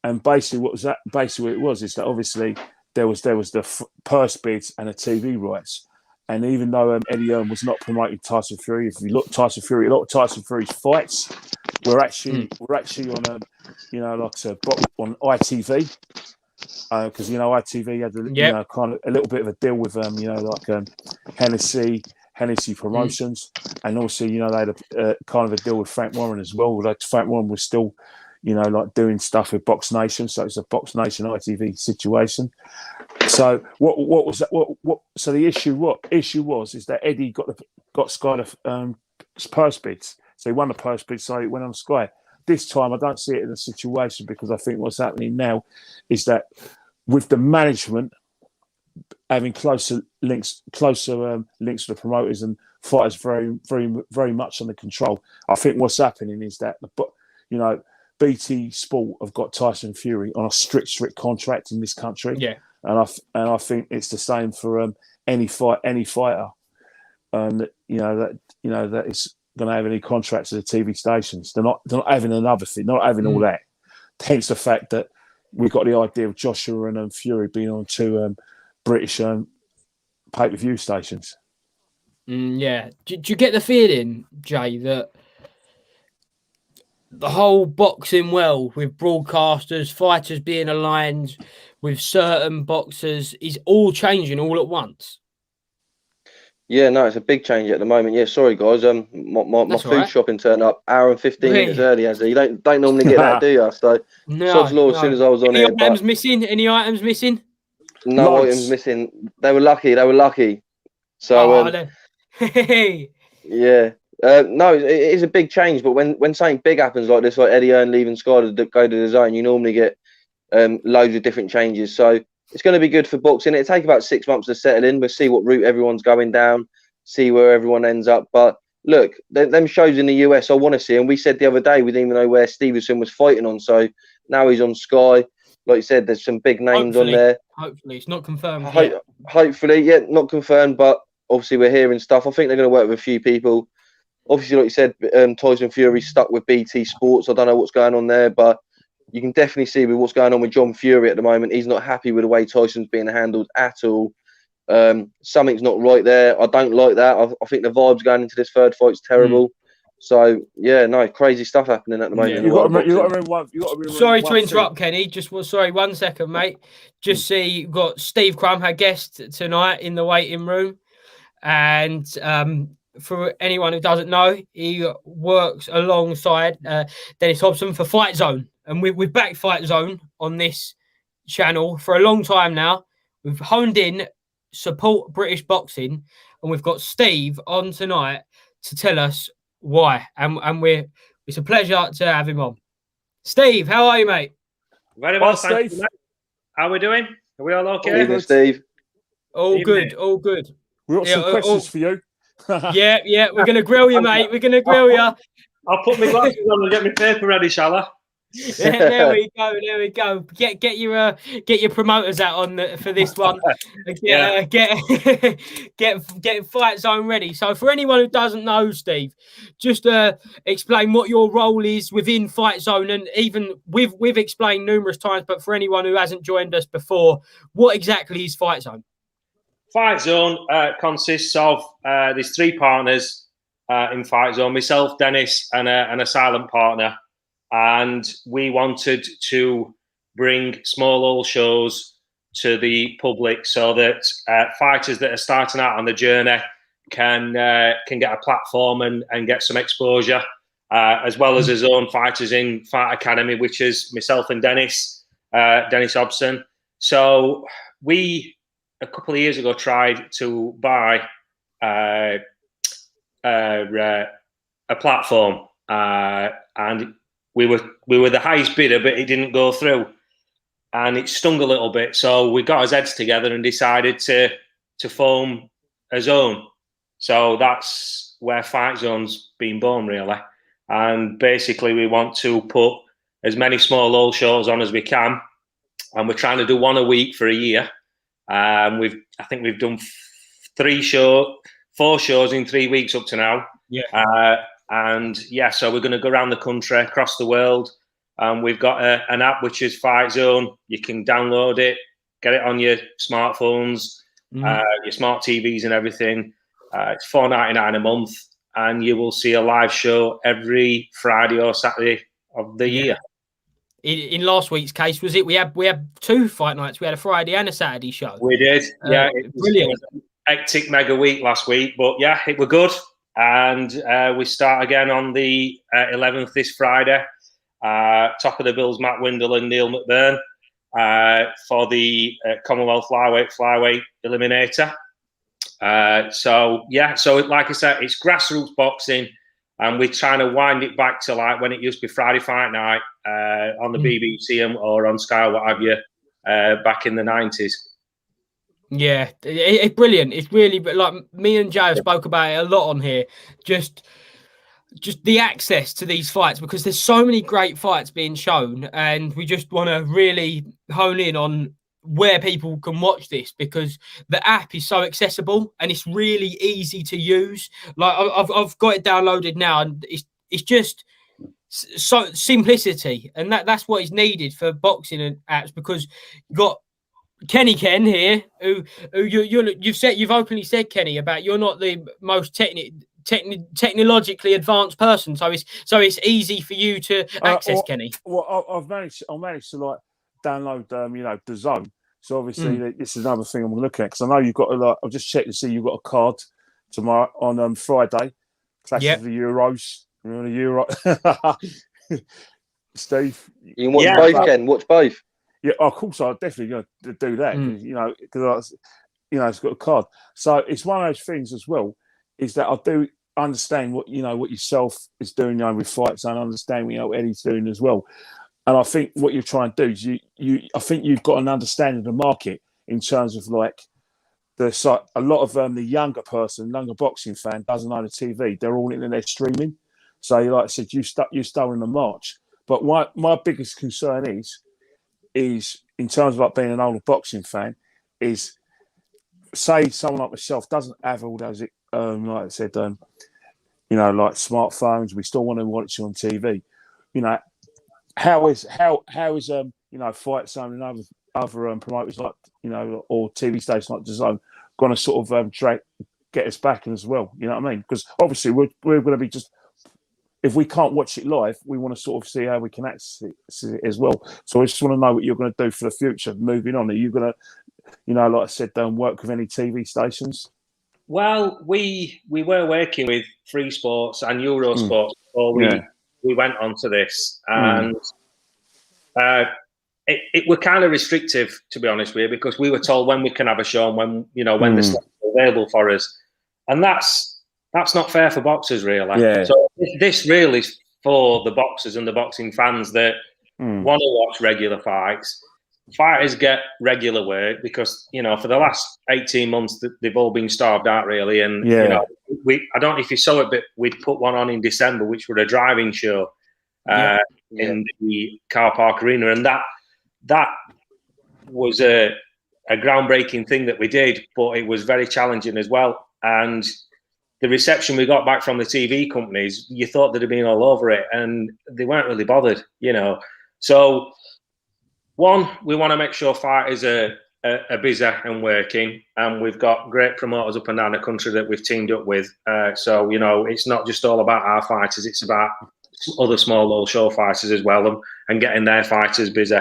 Speaker 3: And basically, what it was is that obviously there was the purse bids and the TV rights. And even though Eddie Hearn was not promoting Tyson Fury, if you look at Tyson Fury, a lot of Tyson Fury's fights were actually on on ITV, because ITV had kind of a little bit of a deal with Hennessy Promotions, and also they had a kind of a deal with Frank Warren as well. Like Frank Warren was still doing stuff with Box Nation, so it's a Box Nation ITV situation. So what was that? So the issue was is that Eddie got Sky the purse bids, so he won the purse bid, so he went on Sky. This time I don't see it in a situation, because I think what's happening now is that with the management having closer links to the promoters and fighters very, very, very much under control, I think what's happening is that BT Sport have got Tyson Fury on a strict contract in this country.
Speaker 1: Yeah,
Speaker 3: and I think it's the same for any fighter that is going to have any contracts with the TV stations. They're not having another thing, not having all that. Hence the fact that we've got the idea of Joshua and Fury being on two British pay-per-view stations.
Speaker 1: Yeah. Do you get the feeling, Jay, that the whole boxing world, with broadcasters, fighters being aligned with certain boxers, is all changing all at once?
Speaker 2: Yeah, no, it's a big change at the moment. Yeah, sorry guys. My
Speaker 1: That's all
Speaker 2: food
Speaker 1: right.
Speaker 2: shopping turned up hour and 15 minutes
Speaker 1: Really?
Speaker 2: early. As you don't normally get that, do you? So, sod's
Speaker 1: No,
Speaker 2: law. As soon
Speaker 1: no.
Speaker 2: as I was on
Speaker 1: Any
Speaker 2: here, but
Speaker 1: items missing? Any items missing?
Speaker 2: no items
Speaker 3: Loads.
Speaker 2: missing. They were lucky. They were lucky. So,
Speaker 1: Oh, hey.
Speaker 2: yeah. No, it is a big change. But when something big happens like this, like Eddie Earn leaving Sky to go to the zone, you normally get loads of different changes. So it's going to be good for boxing. It'll take about 6 months to settle in. We'll see what route everyone's going down, see where everyone ends up. But look, them shows in the US, I want to see. And we said the other day, we didn't even know where Stevenson was fighting on. So now he's on Sky. Like you said, there's some big names on there.
Speaker 1: Hopefully, it's not confirmed yet.
Speaker 2: Hopefully, yeah, not confirmed, but obviously we're hearing stuff. I think they're going to work with a few people. Obviously, like you said, Tyson Fury stuck with BT Sports. I don't know what's going on there, but you can definitely see with what's going on with John Fury at the moment. He's not happy with the way Tyson's being handled at all. Something's not right there. I don't like that. I think the vibes going into this third fight's terrible. So yeah, no, crazy stuff happening at the moment.
Speaker 1: Yeah.
Speaker 2: In the world of boxing.
Speaker 1: Sorry to interrupt, Kenny. Sorry, 1 second, mate. Just see, you've got Steve Crumb, our guest tonight in the waiting room, and for anyone who doesn't know, he works alongside Dennis Hobson for Fightzone, and we've backed Fightzone on this channel for a long time now. We've honed in, support British boxing, and we've got Steve on tonight to tell us why, and it's a pleasure to have him on. Steve, how are you, mate?
Speaker 4: Very well, thank you, mate. How are we doing? Are we all okay?
Speaker 2: Evening, Steve.
Speaker 1: All good, all good.
Speaker 3: We've got some questions for you.
Speaker 1: Yeah, we're going to grill you, mate. We're going to grill you.
Speaker 4: I'll put my glasses on and get my paper ready, shall I?
Speaker 1: Yeah, there we go. Get your promoters out on for this one. Get Fight Zone ready. So for anyone who doesn't know, Steve, just explain what your role is within Fight Zone, and even we've explained numerous times, but for anyone who hasn't joined us before, what exactly is Fight Zone?
Speaker 4: Fight Zone consists of there's three partners in Fight Zone: myself, Dennis, and a silent partner. And we wanted to bring small old shows to the public so that fighters that are starting out on the journey can get a platform and get some exposure, as well as his own fighters in Fight Academy, which is myself and Dennis Hobson. So we, a couple of years ago, tried to buy a platform, and we were the highest bidder, but it didn't go through, and it stung a little bit. So we got our heads together and decided to form a zone. So that's where Fight Zone's been born, really. And basically, we want to put as many small old shows on as we can, and we're trying to do one a week for a year. I think we've done 4 shows in 3 weeks up to now.
Speaker 1: Yeah.
Speaker 4: So we're going to go around the country, across the world. We've got an app which is Fight Zone. You can download it, get it on your smartphones, your smart TVs and everything. It's $4.99 a month, and you will see a live show every Friday or Saturday of the year.
Speaker 1: In last week's case, was it? We had 2 fight nights. We had a Friday and a Saturday show.
Speaker 4: We did.
Speaker 1: Brilliant.
Speaker 4: It was an hectic mega week last week, but yeah, it was good. And we start again on the 11th this Friday. Top of the bills, Matt Windle and Neil McBurn for the Commonwealth flyweight eliminator. So like I said, it's grassroots boxing, and we're trying to wind it back to like when it used to be Friday fight night on the BBC or on Sky or what have you back in the 90s.
Speaker 1: Yeah, it's brilliant. It's really, like, me and Jay have spoke about it a lot on here. Just the access to these fights, because there's so many great fights being shown, and we just want to really hone in on where people can watch this, because the app is so accessible and it's really easy to use. Like I've got it downloaded now, and it's just so simplicity, and that's what is needed for boxing and apps, because you got Kenny Ken here, who you've openly said, Kenny, about you're not the most technologically advanced person, so it's easy for you to access, Kenny.
Speaker 3: Well, I've managed to like download the Zone. So obviously this is another thing I'm looking at, because I know you've got I've just checked to see you've got a card tomorrow on Friday. Clash
Speaker 1: Yep.
Speaker 3: of the Euros. Remember the Euro? Steve?
Speaker 2: You can watch both, Ken. Watch both.
Speaker 3: Yeah, of course, I'm definitely going to do that. Because it's got a card. So it's one of those things as well. Is that I do understand what yourself is doing with Fightzone. I understand what Eddie's doing as well. And I think what you're trying to do is I think you've got an understanding of the market in terms of like a lot of the younger boxing fan doesn't own a TV. They're all internet streaming. So like I said, you stolen the march. But my biggest concern is in terms of like being an older boxing fan is say someone like myself doesn't have all those like I said like smartphones. We still want to watch it on TV. How is Fightzone and other promoters like or TV stations like DAZN going to sort of get us back in as well? You know what I mean? Because obviously we're going to be just, if we can't watch it live, we want to sort of see how we can access it as well. So I just want to know what you're going to do for the future. Moving on, are you going to, like I said, work with any TV stations?
Speaker 4: Well, we were working with Free Sports and Eurosports before we went on to this, and it were kind of restrictive, to be honest with you, because we were told when we can have a show and when the slots are available for us, and that's not fair for boxers, really.
Speaker 3: Yeah.
Speaker 4: So this really is for the boxers and the boxing fans that want to watch regular fights. Fighters get regular work because for the last 18 months they've all been starved out, really. And I don't know if you saw it, but we'd put one on in December, which were a driving show in the car park arena, and that was a groundbreaking thing that we did, but it was very challenging as well. And the reception we got back from the TV companies, you thought they'd have been all over it, and they weren't really bothered, So, one, we want to make sure fighters are busy and working, and we've got great promoters up and down the country that we've teamed up with. So, it's not just all about our fighters; it's about other small little show fighters as well, and getting their fighters busy.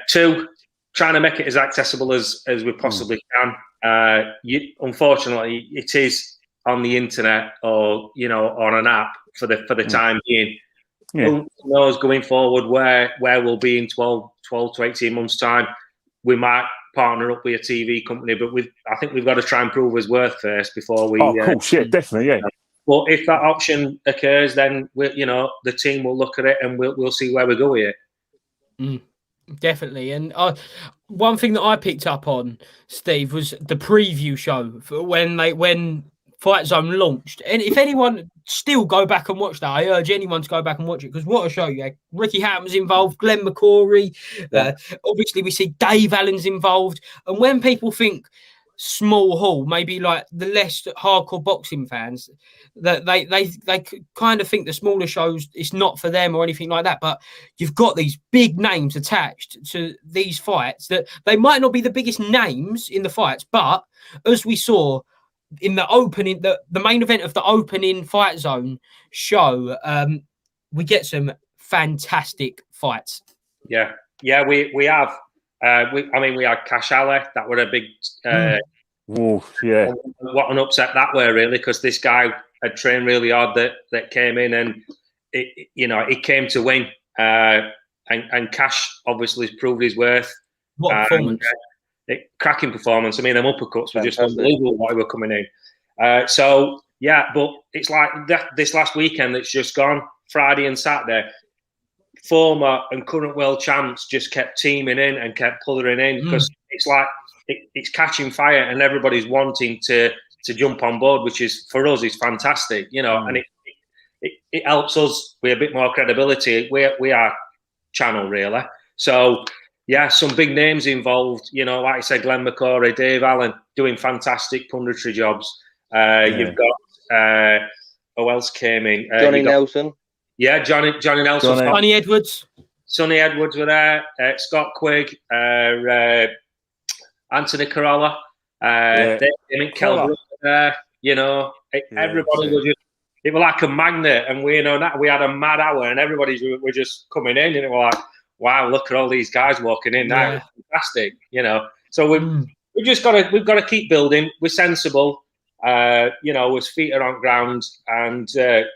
Speaker 4: Two, trying to make it as accessible as we possibly can. Unfortunately, it is on the internet or on an app for the time being. Yeah. Who knows going forward where we'll be in 12 to 18 months' time. We might partner up with a TV company, but I think we've got to try and prove his worth first before we.
Speaker 3: Oh, cool, shit, definitely, yeah.
Speaker 4: But if that option occurs, then the team will look at it and we'll see where we go with it.
Speaker 1: Definitely. And one thing that I picked up on, Steve, was the preview show for when Fightzone launched. And if anyone still go back and watch that, I urge anyone to go back and watch it, because what a show. Yeah, Ricky Hatton's involved, Glenn McCorry, obviously we see Dave Allen's involved. And when people think small hall, maybe like the less hardcore boxing fans, that they kind of think the smaller shows, it's not for them or anything like that, but you've got these big names attached to these fights that they might not be the biggest names in the fights, but as we saw in the opening, the main event of the opening Fightzone show, we get some fantastic fights.
Speaker 4: We have. We had Cash Ali. That were a big. What an upset that were, really, because this guy had trained really hard. That came in and it came to win. And Cash obviously proved his worth.
Speaker 1: What performance!
Speaker 4: Cracking performance. I mean, them uppercuts were just unbelievable what he were coming in. But it's like this last weekend that's just gone, Friday and Saturday. Former and current world champs just kept teaming in and kept pulling in, because it's like it's catching fire and everybody's wanting to jump on board, which is for us is fantastic, and it helps us with a bit more credibility. We are channel, really. So some big names involved. Like I said, Glenn McCorry, Dave Allen doing fantastic punditry jobs. You've got who else came in?
Speaker 2: Johnny Nelson.
Speaker 4: Yeah, Johnny Nelson.
Speaker 1: Sonny Edwards.
Speaker 4: Sonny Edwards were there. Scott Quigg. Anthony Corolla. Kelvin were there. Everybody was just. It was like a magnet, and we had a mad hour, and everybody were just coming in, and it was like, wow, look at all these guys walking in now. Yeah. It's fantastic, So we've got to keep building. We're sensible. his feet are on ground, and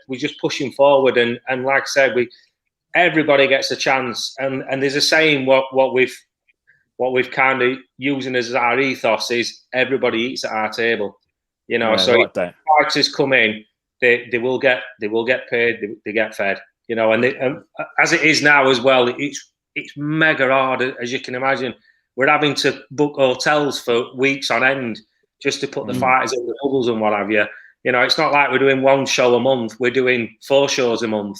Speaker 4: we're just pushing forward. And like I said, everybody gets a chance. And there's a saying what we've kind of using as our ethos is everybody eats at our table. So
Speaker 3: like that.
Speaker 4: fighters come in, they will get paid, they get fed. And as it is now as well, it's mega hard, as you can imagine. We're having to book hotels for weeks on end just to put the fighters in the bubbles and what have you. It's not like we're doing one show a month. We're doing 4 shows a month,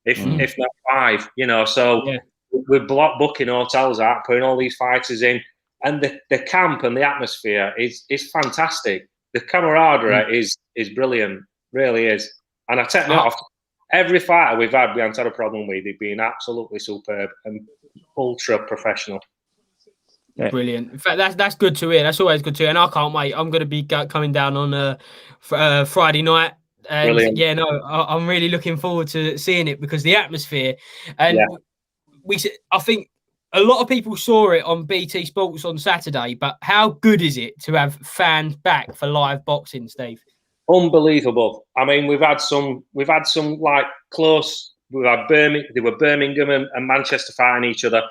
Speaker 4: if not 5. So we're block booking hotels out, putting all these fighters in, and the camp and the atmosphere is fantastic. The camaraderie is brilliant, really is. And I take me off. Every fighter we haven't had a problem with. They've been absolutely superb and ultra professional.
Speaker 1: Yeah. Brilliant. In fact, that's good to hear. That's always good to hear. And I can't wait. I'm going to be coming down on Friday night. And
Speaker 4: brilliant.
Speaker 1: I'm really looking forward to seeing it because the atmosphere. And I think a lot of people saw it on BT Sports on Saturday. But how good is it to have fans back for live boxing, Steve?
Speaker 4: Unbelievable. I mean, we've had some like close. We had Birmingham and Manchester fighting each other,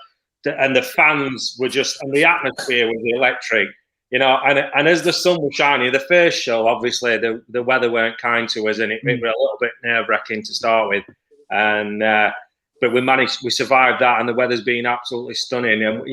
Speaker 4: and the fans were just, and the atmosphere was electric. And as the sun was shining, the first show, obviously the weather weren't kind to us, and it was a little bit nerve-wracking to start with, and but we survived that, and the weather's been absolutely stunning, and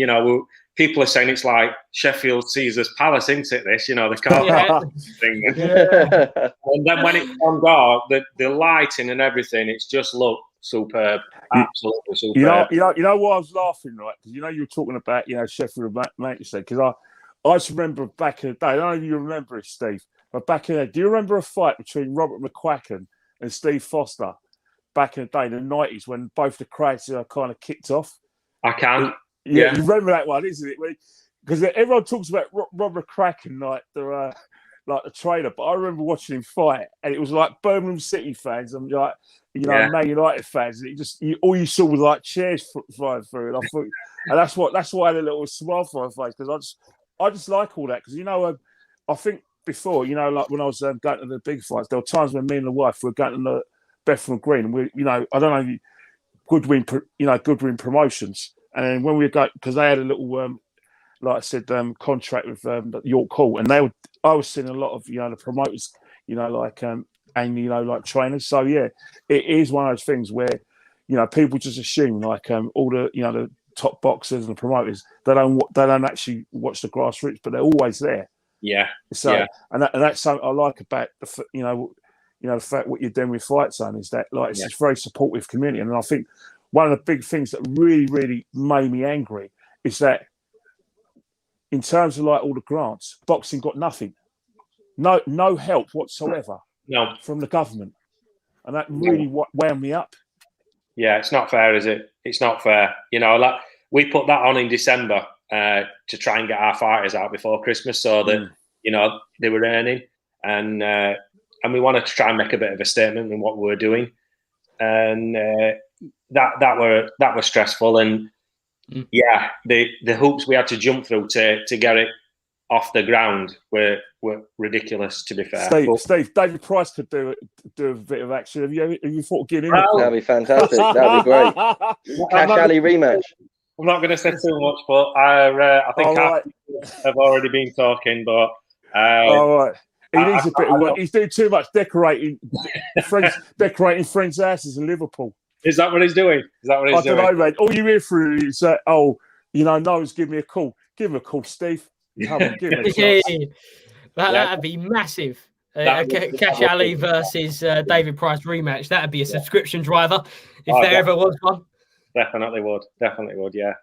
Speaker 4: people are saying it's like Sheffield Caesar's Palace, isn't it? This, the car thing. And then when it's on dark, the lighting and everything, it's just looked superb, absolutely superb.
Speaker 3: You know why I was laughing, right? Because you were talking about Sheffield and Manchester. Because I just remember back in the day. I don't know if you remember it, Steve, but back in the day, do you remember a fight between Robert McQuacken and Steve Foster back in the day, in the 90s, when both the crowds kind of kicked off?
Speaker 4: I can.
Speaker 3: Yeah, you remember that one, isn't it? Because everyone talks about Robert McQuacken like the trainer, but I remember watching him fight, and it was like Birmingham City fans and Man United fans, and all you saw was like chairs flying through, and I thought, and that's why I had a little smile for my face, because I just like all that, because I think before, like when I was going to the big fights, there were times when me and the wife were going to the Bethnal Green, and we, I don't know, Goodwin Promotions. And when we go, because they had a little, like I said, contract with York Hall, and I was seeing a lot of the promoters, like trainers. So yeah, it is one of those things where people just assume all the the top boxers and the promoters they don't actually watch the grassroots, but they're always there.
Speaker 4: Yeah.
Speaker 3: So and that's something I like about the fact what you're doing with Fightzone is that it's a very supportive community, and I think. One of the big things that really, really made me angry is that in terms of all the grants, boxing got nothing. No help whatsoever from the government. And that really wound me up.
Speaker 4: Yeah, it's not fair, is it? It's not fair. We put that on in December to try and get our fighters out before Christmas so that, they were earning. And we wanted to try and make a bit of a statement in what we were doing. And that were stressful, and the hoops we had to jump through to get it off the ground were ridiculous, to be fair.
Speaker 3: Steve, David Price could do a bit of action. Have you thought of getting
Speaker 2: in? That'd be fantastic. That'd be great. Cash Ali rematch.
Speaker 4: I'm not going to say too much, but I think I've already been talking. But
Speaker 3: all right. He needs a bit of work. He's doing too much decorating friends' houses in Liverpool.
Speaker 4: Is that what he's doing? I don't
Speaker 3: know, mate. All you hear through is Noah's give me a call. Give him a call, Steve. Come on, give him a chance.
Speaker 1: That'd be massive. Cash Ali versus David Price rematch. That'd be a subscription driver if there ever was one.
Speaker 4: Definitely would. Yeah.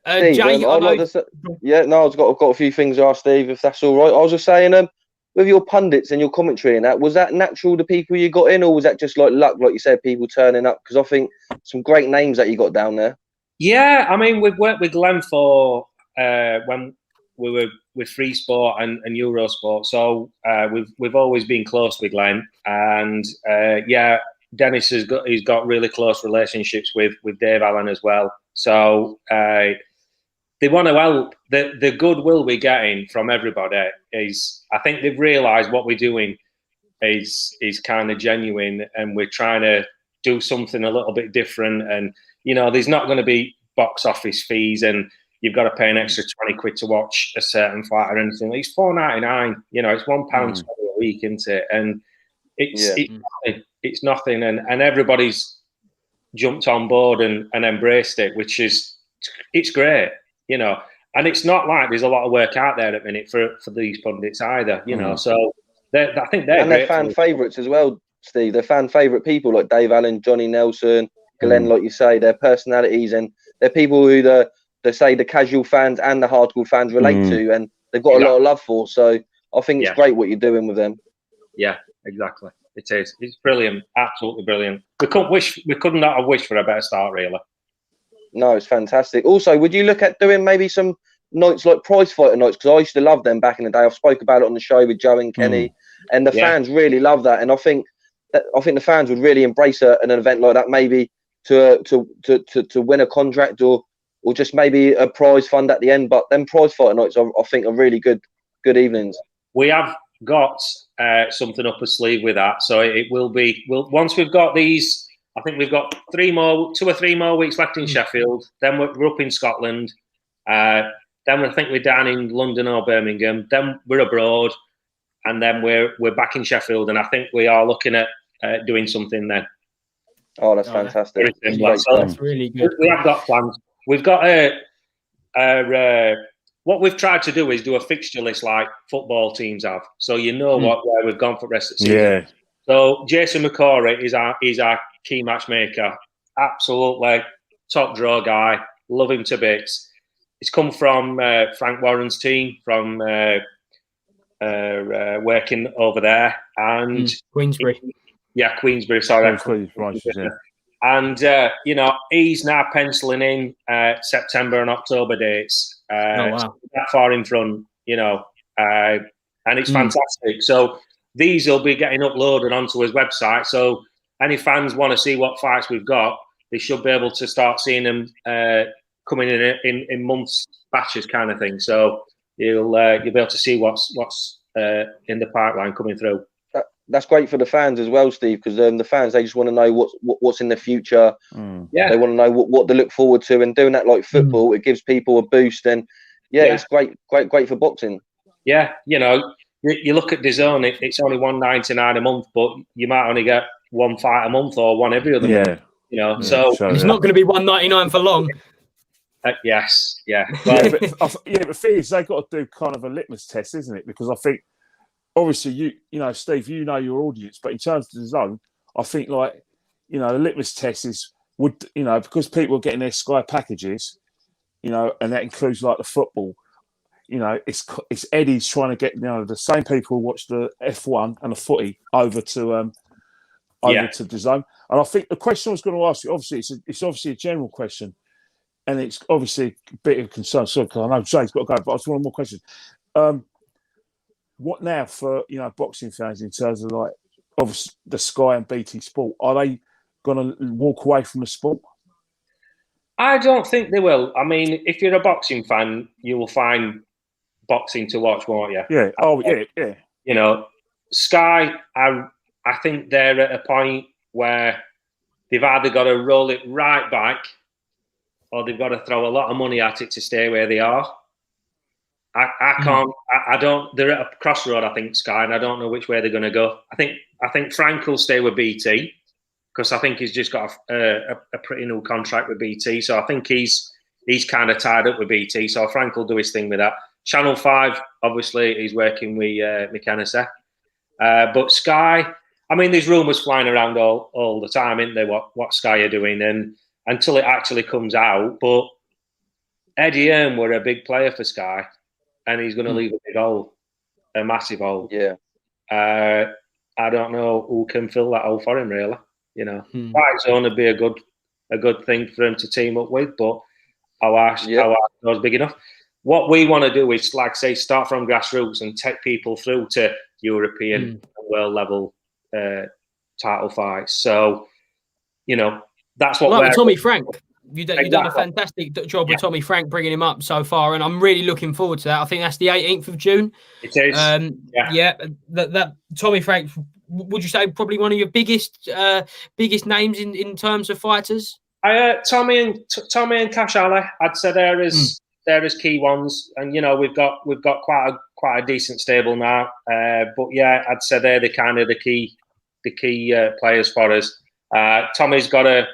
Speaker 2: Steve,
Speaker 1: Jay,
Speaker 2: I've got a few things to ask Steve, if that's all right. I was just saying, with your pundits and your commentary and that, was that natural, the people you got in, or was that just like luck, like you said, people turning up? Because I think some great names that you got down there.
Speaker 4: Yeah, I mean, we've worked with Glenn for when we were with Free Sport and Eurosport, so we've always been close with Glenn, and Dennis he's got really close relationships with Dave Allen as well. So they want to help. The goodwill we're getting from everybody is, I think they've realised what we're doing is kind of genuine, and we're trying to do something a little bit different. And there's not going to be box office fees, and you've got to pay an extra 20 quid to watch a certain fight or anything. It's £4.99. It's £1 a week, isn't it? And it's nothing, and everybody's jumped on board and embraced it, which is it's great, And it's not like there's a lot of work out there at the minute for these pundits either, So I think they're
Speaker 2: they're fan favourites as well, Steve. They're fan favourite people like Dave Allen, Johnny Nelson, Glenn, like you say. They're personalities, and they're people who the casual fans and the hardcore fans relate to, and they've got a lot of love for. So I think it's great what you're doing with them.
Speaker 4: Yeah, exactly. It is. It's brilliant. Absolutely brilliant. We could not have wished for a better start, really.
Speaker 2: No, it's fantastic. Also, would you look at doing maybe some nights like prize fighter nights? Because I used to love them back in the day. I've spoke about it on the show with Joe and Kenny, and the fans really love that. And I think the fans would really embrace an event like that, maybe to win a contract or just maybe a prize fund at the end. But them prize fighter nights, I think, are really good evenings.
Speaker 4: We have got something up a sleeve with that, so it will be. Once we've got these. I think we've got 2 or 3 more weeks left in Sheffield. Then we're up in Scotland. Then I think we're down in London or Birmingham. Then we're abroad, and then we're back in Sheffield. And I think we are looking at doing something then.
Speaker 2: Oh, that's fantastic!
Speaker 1: That's really good.
Speaker 4: We have got plans. We've got what we've tried to do is do a fixture list like football teams have, so where we've gone for the rest of the season.
Speaker 3: Yeah.
Speaker 4: So Jason McCory is our key matchmaker. Absolutely top draw guy. Love him to bits. It's come from Frank Warren's team from working over there and
Speaker 1: Queensbury.
Speaker 4: Queensbury. Sorry,
Speaker 3: Queensbury.
Speaker 4: And he's now penciling in September and October dates. So that far in front, and it's fantastic. So these will be getting uploaded onto his website. So any fans want to see what fights we've got, they should be able to start seeing them coming in months batches, kind of thing. So you'll be able to see what's in the pipeline coming through.
Speaker 2: That's great for the fans as well, Steve, because the fans, they just want to know what's in the future. They want to know what to look forward to, and doing that like football, it gives people a boost. And it's great for boxing.
Speaker 4: Yeah, you look at DAZN, it's only $1.99 a month, but you might only get 1 fight a month or one every other month. So
Speaker 1: it's not going to be $1.99 for long.
Speaker 4: Yes, yeah.
Speaker 3: Well, but thing is, they've got to do kind of a litmus test, isn't it? Because I think, obviously, you Steve, your audience, but in terms of DAZN, I think the litmus test is because people are getting their Sky packages, and that includes like the football. It's Eddie's trying to get the same people who watch the F1 and the footy over to DAZN. And I think the question I was going to ask you, obviously, it's obviously a general question, and it's obviously a bit of concern. So, because I know James got to go, but I just want one more question. What now for boxing fans in terms of like obviously the Sky and BT Sport? Are they going to walk away from the sport?
Speaker 4: I don't think they will. I mean, if you're a boxing fan, you will find boxing to watch, won't you?
Speaker 3: Yeah. Oh, yeah.
Speaker 4: Sky, I think they're at a point where they've either got to roll it right back, or they've got to throw a lot of money at it to stay where they are. I can't. I don't. They're at a crossroad, I think, Sky, and I don't know which way they're going to go. I think Frank will stay with BT because I think he's just got a pretty new contract with BT. So I think he's kind of tied up with BT. So Frank will do his thing with that. Channel 5, obviously, he's working with McKenna. But Sky, I mean, there's rumours flying around all the time, isn't there? What Sky are doing, and until it actually comes out. But Eddie Earn were a big player for Sky. And he's going to leave a big hole, a massive hole.
Speaker 2: Yeah.
Speaker 4: I don't know who can fill that hole for him, really. Fightzone would be a good thing for him to team up with, but our was big enough. What we want to do is, like say, start from grassroots and take people through to European and world level title fights. So, that's what
Speaker 1: like Tommy Frank. You've done a fantastic job with Tommy Frank bringing him up so far, and I'm really looking forward to that. I think that's the 18th of June.
Speaker 4: It is.
Speaker 1: That Tommy Frank, would you say probably one of your biggest names in terms of fighters?
Speaker 4: Tommy and Cash Ali, I'd say they're as key ones, and we've got quite a decent stable now. But yeah, I'd say they're the key players for us. Tommy's got to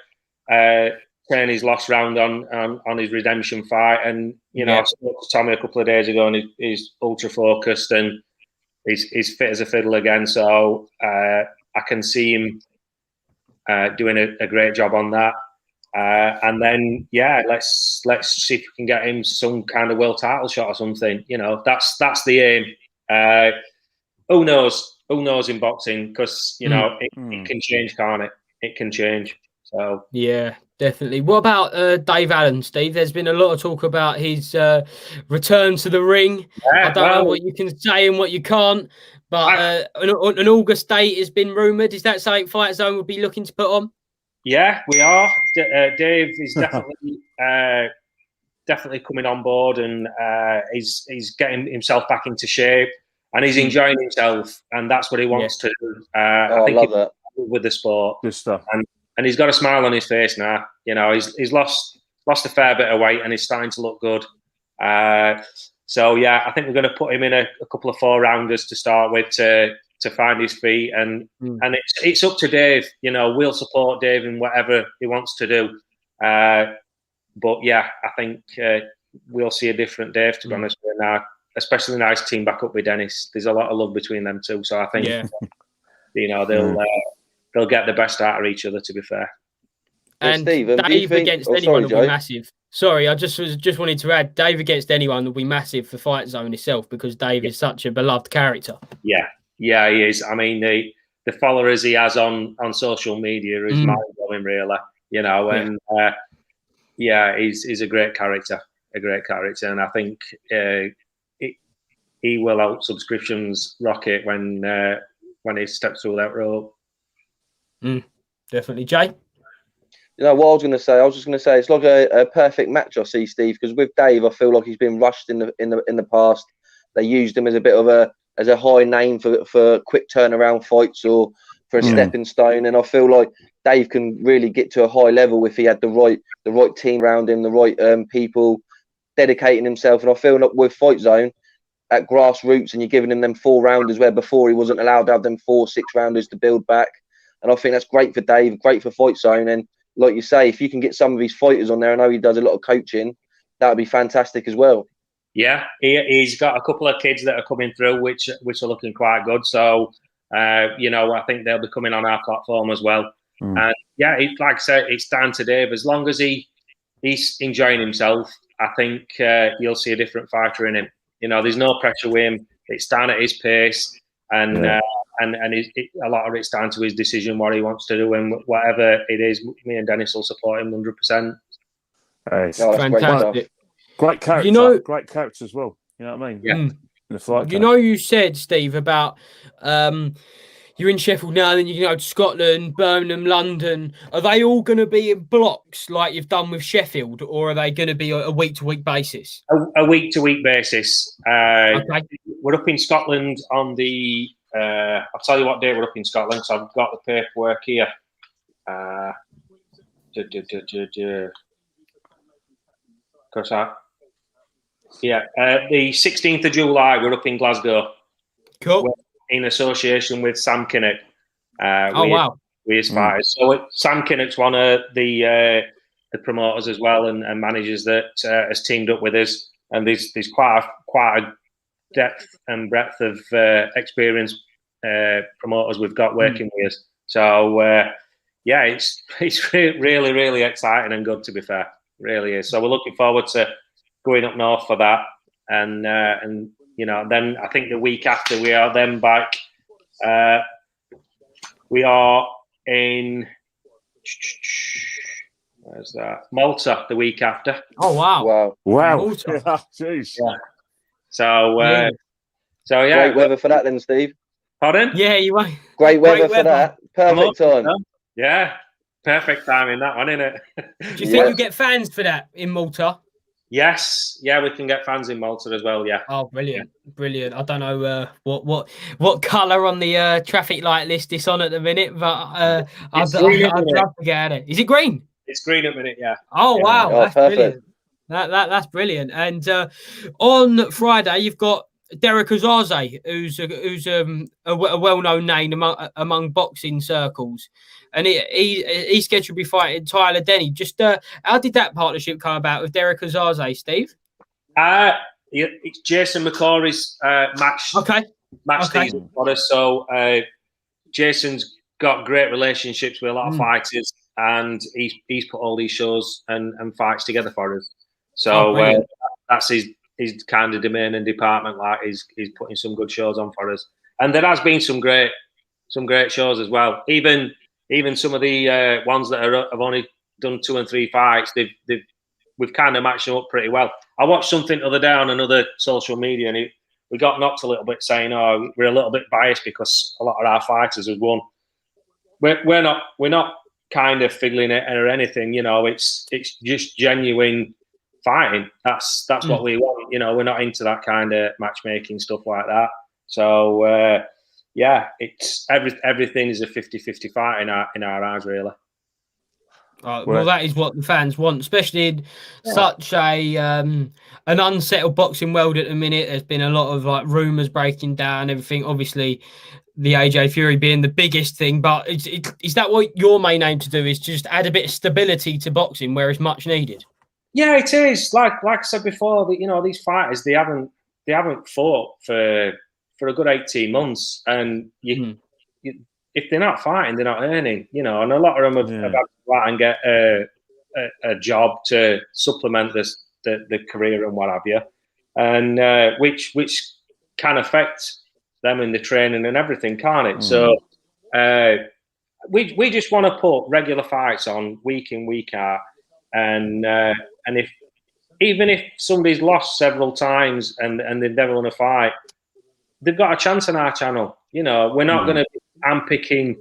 Speaker 4: turn his last round on his redemption fight, and I spoke to Tommy a couple of days ago, and he's ultra focused and he's fit as a fiddle again. So I can see him doing a great job on that. And then let's see if we can get him some kind of world title shot or something. That's the aim. Who knows in boxing, because it can change, can't it? It can change. So
Speaker 1: yeah, definitely. What about Dave Allen, Steve? There's been a lot of talk about his return to the ring. I don't know what you can say and what you can't, but an August date has been rumoured. Is that something Fightzone would be looking to put on?
Speaker 4: Yeah, we are. Dave is definitely coming on board, and he's getting himself back into shape, and he's enjoying himself, and that's what he wants to do. I think
Speaker 2: love that
Speaker 4: with the sport.
Speaker 3: Good stuff.
Speaker 4: And he's got a smile on his face now. He's lost a fair bit of weight, and he's starting to look good. So yeah, I think we're going to put him in a couple of 4-rounders to start with to find his feet, and it's up to Dave. We'll support Dave in whatever he wants to do. But yeah, I think we'll see a different Dave, to be honest with you now, especially now he's teamed back up with Dennis. There's a lot of love between them two, so I think they'll get the best out of each other, to be fair.
Speaker 1: And Steve, Dave against anyone will be massive. Sorry, I just wanted to add, Dave against anyone will be massive for Fightzone itself, because Dave is such a beloved character.
Speaker 4: Yeah, he is. I mean, the followers he has on social media is mind-blowing, really. And he's a great character, and I think he will help subscriptions rocket when he steps through that rope.
Speaker 1: Definitely, Jay.
Speaker 2: What I was going to say? I was just going to say it's like a perfect match. I see, Steve, because with Dave, I feel like he's been rushed in the past. They used him as a bit of a high name for quick turnaround fights or for a stepping stone, and I feel like Dave can really get to a high level if he had the right team around him, the right people dedicating himself. And I feel like with Fightzone at grassroots, and you're giving him them 4-rounders where before he wasn't allowed to have them 4-6-rounders to build back. And I think that's great for Dave, great for Fightzone. And like you say, if you can get some of his fighters on there, I know he does a lot of coaching, that would be fantastic as well.
Speaker 4: Yeah, he's got a couple of kids that are coming through, which are looking quite good. So, I think they'll be coming on our platform as well. And yeah, like I said, it's down to Dave. As long as he's enjoying himself, I think you'll see a different fighter in him. There's no pressure with him. It's down at his pace, and a lot of it's down to his decision, what he wants to do, and whatever it is, me and Dennis will support him 100%.
Speaker 3: That's
Speaker 1: fantastic.
Speaker 3: Great character, great character as well. You know what I mean?
Speaker 4: Yeah.
Speaker 3: In the fight.
Speaker 1: You said, Steve, about you're in Sheffield now, and then you can go to Scotland, Birmingham, London. Are they all going to be in blocks like you've done with Sheffield, or are they going to be a week-to-week basis?
Speaker 4: A week-to-week basis.
Speaker 1: Okay.
Speaker 4: We're up in Scotland on the. I'll tell you what day we're up in Scotland. So I've got the paperwork here. The 16th of July, we're up in Glasgow.
Speaker 1: Cool.
Speaker 4: We're in association with Sam Kinnock.
Speaker 1: Wow.
Speaker 4: We his fighters. So Sam Kinnock's one of the promoters as well, and managers that has teamed up with us. And there's quite a depth and breadth of experienced promoters we've got working with us. So it's really, really exciting and good, to be fair. Really is. So we're looking forward to going up north for that, and then I think the week after we are then back. We are in where's that? Malta the week after.
Speaker 1: Oh wow!
Speaker 3: Malta. Jeez.
Speaker 4: Yeah. So
Speaker 2: great weather for that then, Steve.
Speaker 4: Pardon?
Speaker 1: Yeah, you are.
Speaker 2: Great weather for that. Perfect time.
Speaker 4: Yeah. Perfect timing, that one, isn't it?
Speaker 1: Do you think you get fans for that in Malta?
Speaker 4: Yes, yeah, we can get fans in Malta as well. Yeah.
Speaker 1: Oh, brilliant, brilliant! I don't know what colour on the traffic light list it's on at the minute, but
Speaker 4: It's green at the
Speaker 1: I'd
Speaker 4: minute.
Speaker 1: love to get it. Is it green?
Speaker 4: It's green at the minute, yeah.
Speaker 1: Oh wow,
Speaker 2: Oh,
Speaker 1: that's
Speaker 2: perfect.
Speaker 1: brilliant. That's brilliant. And on Friday, you've got Derek Azaze, who's a well-known name among boxing circles, and he's scheduled to be fighting Tyler Denny. Just how did that partnership come about with Derek Azaze, Steve?
Speaker 4: It's Jason McCory's match season for us. So Jason's got great relationships with a lot of fighters, and he's put all these shows and fights together for us. So that's his kind of domain and department. Like he's putting some good shows on for us, and there has been some great shows as well. Even some of the ones that have only done 2 and 3 fights, we've kind of matched them up pretty well. I watched something the other day on another social media, and we got knocked a little bit, saying, "Oh, we're a little bit biased because a lot of our fighters have won." We're not kind of fiddling it or anything, you know. It's just genuine fighting. That's what we want, you know. We're not into that kind of matchmaking stuff like that. So it's everything is a 50-50 fight in our eyes, really.
Speaker 1: Well, that is what the fans want, especially in such an unsettled boxing world at the minute. There's been a lot of like rumors breaking down, everything. Obviously, the AJ Fury being the biggest thing, but is that what your main aim to do? Is just add a bit of stability to boxing where it's much needed?
Speaker 4: Yeah, it is. Like I said before, that, you know, these fighters they haven't fought for a good 18 months, and if they're not fighting, they're not earning, you know. And a lot of them have had to go out and get a job to supplement the career and what have you, and which can affect them in the training and everything, can't it? So we just want to put regular fights on week in, week out, and even if somebody's lost several times and they've never won a fight, they've got a chance on our channel. You know, we're not going to be handpicking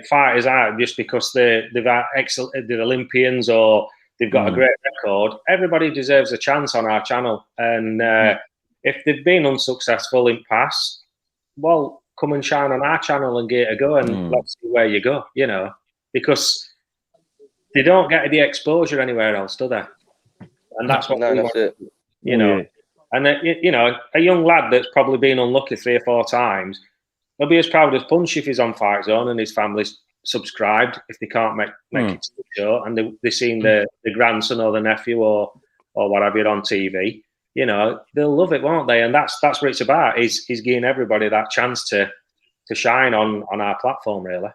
Speaker 4: fighters out just because they're Olympians or they've got a great record. Everybody deserves a chance on our channel, and if they've been unsuccessful in the past, well, come and shine on our channel and get a go, and let's see where you go, you know, because they don't get the exposure anywhere else, do they? And that's what we want, you know. And you know, a young lad that's probably been unlucky 3 or 4 times, he'll be as proud as punch if he's on Fightzone and his family's subscribed. If they can't make it to the show, and they've seen the grandson or the nephew or what have you on TV, you know, they'll love it, won't they? And that's what it's about. Is giving everybody that chance to shine on our platform, really.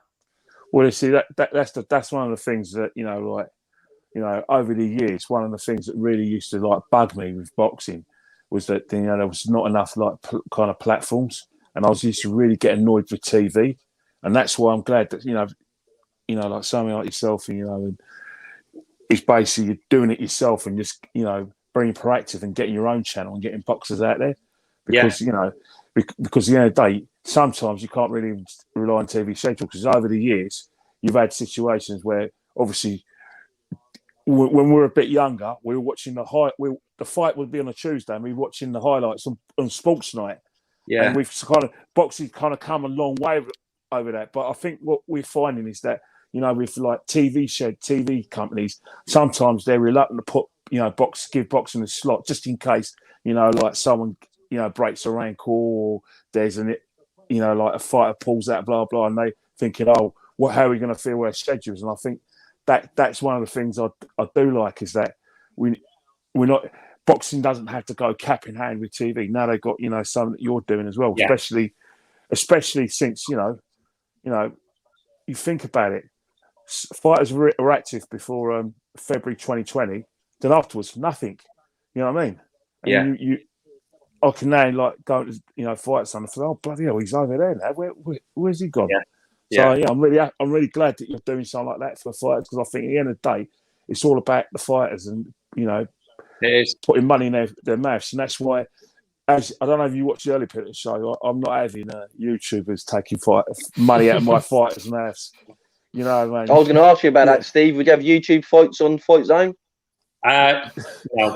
Speaker 3: Well, you see, that's one of the things that, you know, like, you know, over the years, one of the things that really used to like bug me with boxing was that, you know, there was not enough like kind of platforms, and I used to really get annoyed with TV, and that's why I'm glad that you know, like something like yourself, and you know, and it's basically doing it yourself and just, you know, being proactive and getting your own channel and getting boxers out there, because you know, because at the end of the day, sometimes you can't really rely on TV schedule, because over the years you've had situations where obviously when we were a bit younger, we were watching the fight would be on a Tuesday, and we were watching the highlights on Sports Night. Yeah, and we've kind of boxing kind of come a long way over that. But I think what we're finding is that, you know, with like TV companies, sometimes they're reluctant to put, you know, give boxing a slot just in case, you know, like someone, you know, breaks a ankle or there's you know, like a fighter pulls out, blah blah, and they thinking, oh, how are we going to fill our schedules? And I think that's one of the things I do like, is that we're not. Boxing doesn't have to go cap in hand with TV. Now they've got, you know, something that you're doing as well, especially since, you know, you think about it. Fighters were active before February 2020. Then afterwards, nothing. You know what I mean? And I can now like go to, you know, Fightzone and think, oh bloody hell, he's over there now. Where's he gone? So I'm really glad that you're doing something like that for the fighters, because I think at the end of the day, it's all about the fighters, and you know, putting money in their mouths. And that's why, as I don't know if you watched the early bit of the show, I'm not having YouTubers taking money out of my fighters' mouths, You know, man.
Speaker 2: I was going to ask you about that, Steve. Would you have YouTube fights on Fightzone?
Speaker 4: No.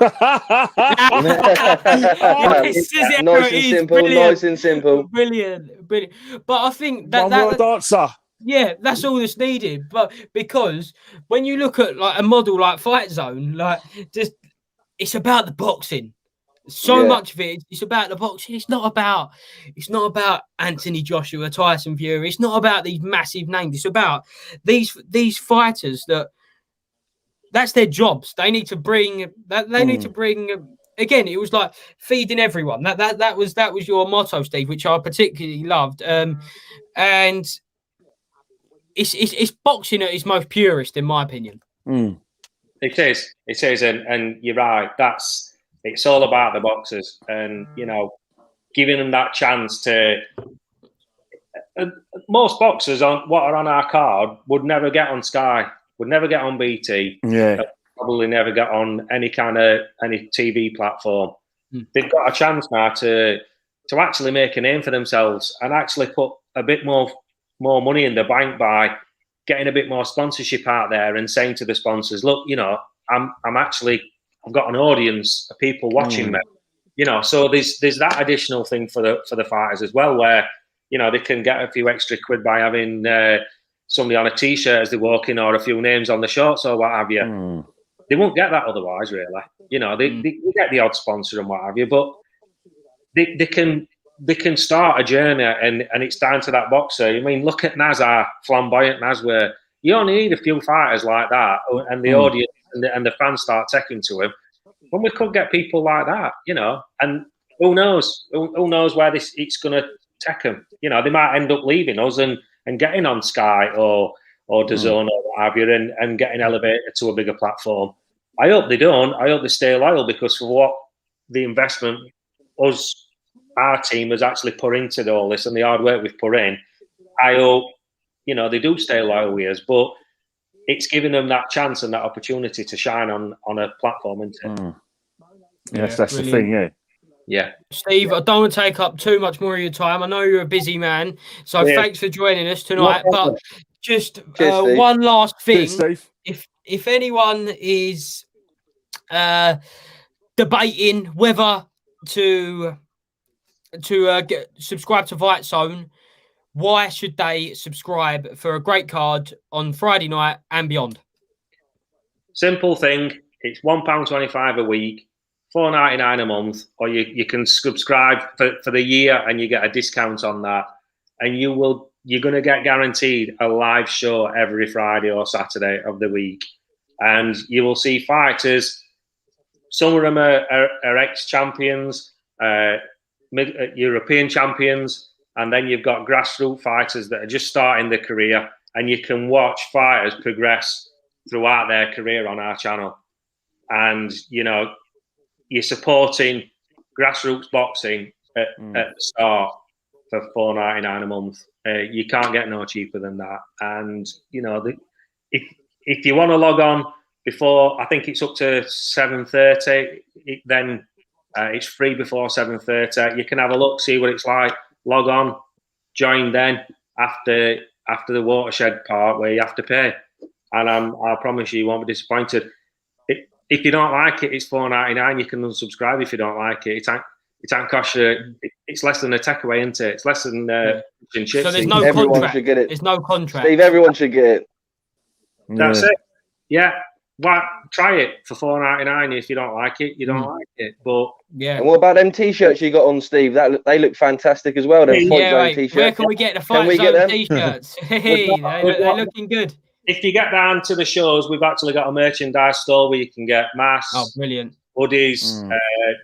Speaker 2: Nice and simple.
Speaker 1: Brilliant.
Speaker 2: Nice and simple.
Speaker 1: Brilliant. But I think
Speaker 3: One word answer.
Speaker 1: Yeah, that's all that's needed. But because when you look at like a model like Fightzone, like just it's about the boxing. So much of it, it's about the boxing. It's not about Anthony Joshua, Tyson Fury. It's not about these massive names. It's about these fighters that's their jobs. They need to bring that. They need to bring. Again, it was like feeding everyone. That was your motto, Steve, which I particularly loved. And it's boxing at its most purest, in my opinion.
Speaker 4: It is, and you're right. It's all about the boxers, and giving them that chance to. Most boxers what are on our card would never get on Sky, would never get on BT.
Speaker 3: Yeah,
Speaker 4: probably never get on any TV platform. They've got a chance now to actually make a name for themselves and actually put a bit more money in the bank by getting a bit more sponsorship out there and saying to the sponsors, look, I've got an audience of people watching me. So there's that additional thing for the fighters as well, where they can get a few extra quid by having somebody on a t-shirt as they walk in, or a few names on the shorts or what have you. They won't get that otherwise, really. They get the odd sponsor and what have you, but they can start a journey, and it's down to that boxer. I mean, look at Nazar, flamboyant Nazar. You only need a few fighters like that, and the audience and the fans start taking to him. When we could get people like that, and who knows where it's going to take them. They might end up leaving us and getting on Sky or DAZN or what have you, and getting elevated to a bigger platform. I hope they don't. I hope they stay loyal, because for what the investment our team has actually put into all this and the hard work we've put in, I hope they do stay loyal with us. But it's giving them that chance and that opportunity to shine on a platform, isn't it?
Speaker 3: Yes, that's brilliant. The thing,
Speaker 4: yeah.
Speaker 1: Steve, I don't want to take up too much more of your time. I know you're a busy man, so thanks for joining us tonight. But just one last thing: if anyone is debating whether to subscribe to Fightzone, why should they subscribe for a great card on Friday night and beyond?
Speaker 4: Simple thing. It's £1.25 a week, $4.99 a month, or you can subscribe for the year and you get a discount on that. And you're going to get guaranteed a live show every Friday or Saturday of the week. And you will see fighters. Some of them are ex-champions, European champions. And then you've got grassroots fighters that are just starting their career, and you can watch fighters progress throughout their career on our channel. And, you're supporting grassroots boxing at the start for $4.99 a month. You can't get no cheaper than that. And, if you want to log on before, I think it's up to 7:30, then it's free before 7:30. You can have a look, see what it's like. Log on, join then after the watershed part where you have to pay, and I promise you won't be disappointed. If you don't like it, it's $4.99. You can unsubscribe if you don't like it. It ain't cost you. It's less than a takeaway, isn't it? It's less than chips.
Speaker 1: So there's no
Speaker 2: everyone
Speaker 1: contract.
Speaker 2: Should get it.
Speaker 1: There's no contract.
Speaker 2: Steve, everyone should get it.
Speaker 4: That's it. Yeah. Well, try it for $4.99. If you don't like it, you don't like it. But
Speaker 1: yeah.
Speaker 2: And what about them t-shirts you got on, Steve? They look fantastic as well. Them Fightzone t-shirts.
Speaker 1: Where can we get the Fightzone t-shirts? They're looking good.
Speaker 4: If you get down to the shows, we've actually got a merchandise store where you can get masks,
Speaker 1: brilliant,
Speaker 4: hoodies,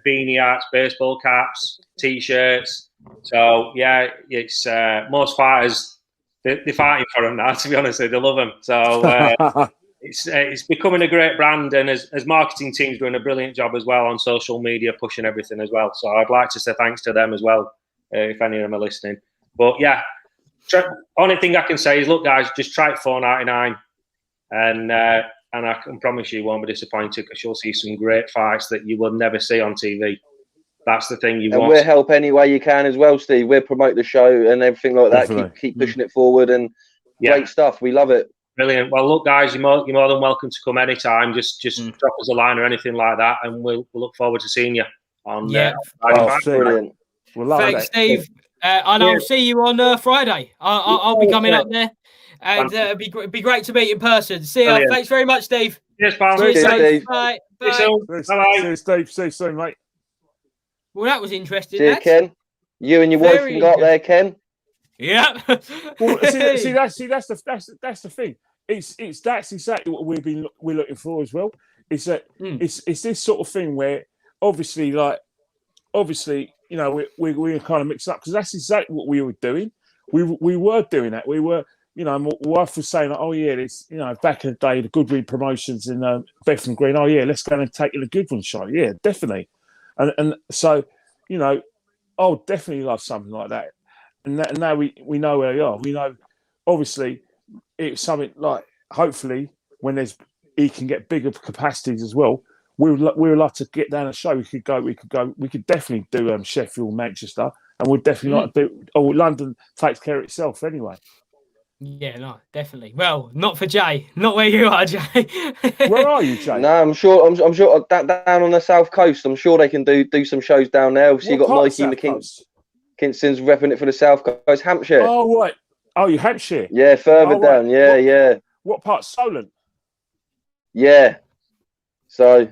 Speaker 4: beanie hats, baseball caps, t-shirts. So yeah, it's most fighters they're fighting for them now. To be honest, they love them. So. It's becoming a great brand, and as marketing teams doing a brilliant job as well on social media, pushing everything as well. So I'd like to say thanks to them as well, if any of them are listening. But yeah, only thing I can say is, look, guys, just try it $4.99, and I can promise you won't be disappointed, because you'll see some great fights that you will never see on TV. That's the thing you want.
Speaker 2: And we'll help any way you can as well, Steve. We'll promote the show and everything like that. Keep pushing it forward, and great stuff. We love it.
Speaker 4: Brilliant. Well, look, guys, you're more than welcome to come anytime. Just drop us a line or anything like that, and we'll look forward to seeing you on.
Speaker 2: Brilliant.
Speaker 1: Thanks, Steve. And I'll see you on Friday. I'll be coming up there, and it'd be great to meet in person. See you. Thanks very much, Steve.
Speaker 4: Cheers, pal.
Speaker 2: Cheers, Steve.
Speaker 1: Bye.
Speaker 4: See you soon. Bye-bye.
Speaker 3: See you, Steve. See you soon, mate.
Speaker 1: Well, that was interesting.
Speaker 2: See you, Ken. You and your wife can go up there, Ken.
Speaker 1: Yeah.
Speaker 3: Well, see, that's the thing. It's that's exactly what we're looking for as well. It's that it's this sort of thing where obviously, you know, we're kind of mixed up because that's exactly what we were doing. We were doing that. We were, you know, my wife was saying, oh yeah, this, you know, back in the day, the Goodwin promotions in Bethnal Green. Oh yeah, let's go and take the Goodwin show. Yeah, definitely. And so, you know, I would definitely love something like that. And now we know where they are. We know, obviously, it's something like, hopefully, when he can get bigger capacities as well, we would like to get down a show. We could definitely do Sheffield, Manchester, and we'd definitely like to do, London takes care of itself anyway.
Speaker 1: Yeah, no, definitely. Well, not for Jay. Not where you are, Jay.
Speaker 3: Where are you, Jay?
Speaker 2: No, I'm sure down on the south coast. I'm sure they can do some shows down there. Obviously, you've got Mikey McKinson's repping it for the south coast, Hampshire.
Speaker 3: Oh, right. Oh, you Hampshire?
Speaker 2: Yeah, further down. Right. Yeah.
Speaker 3: What part? Solent?
Speaker 2: Yeah. So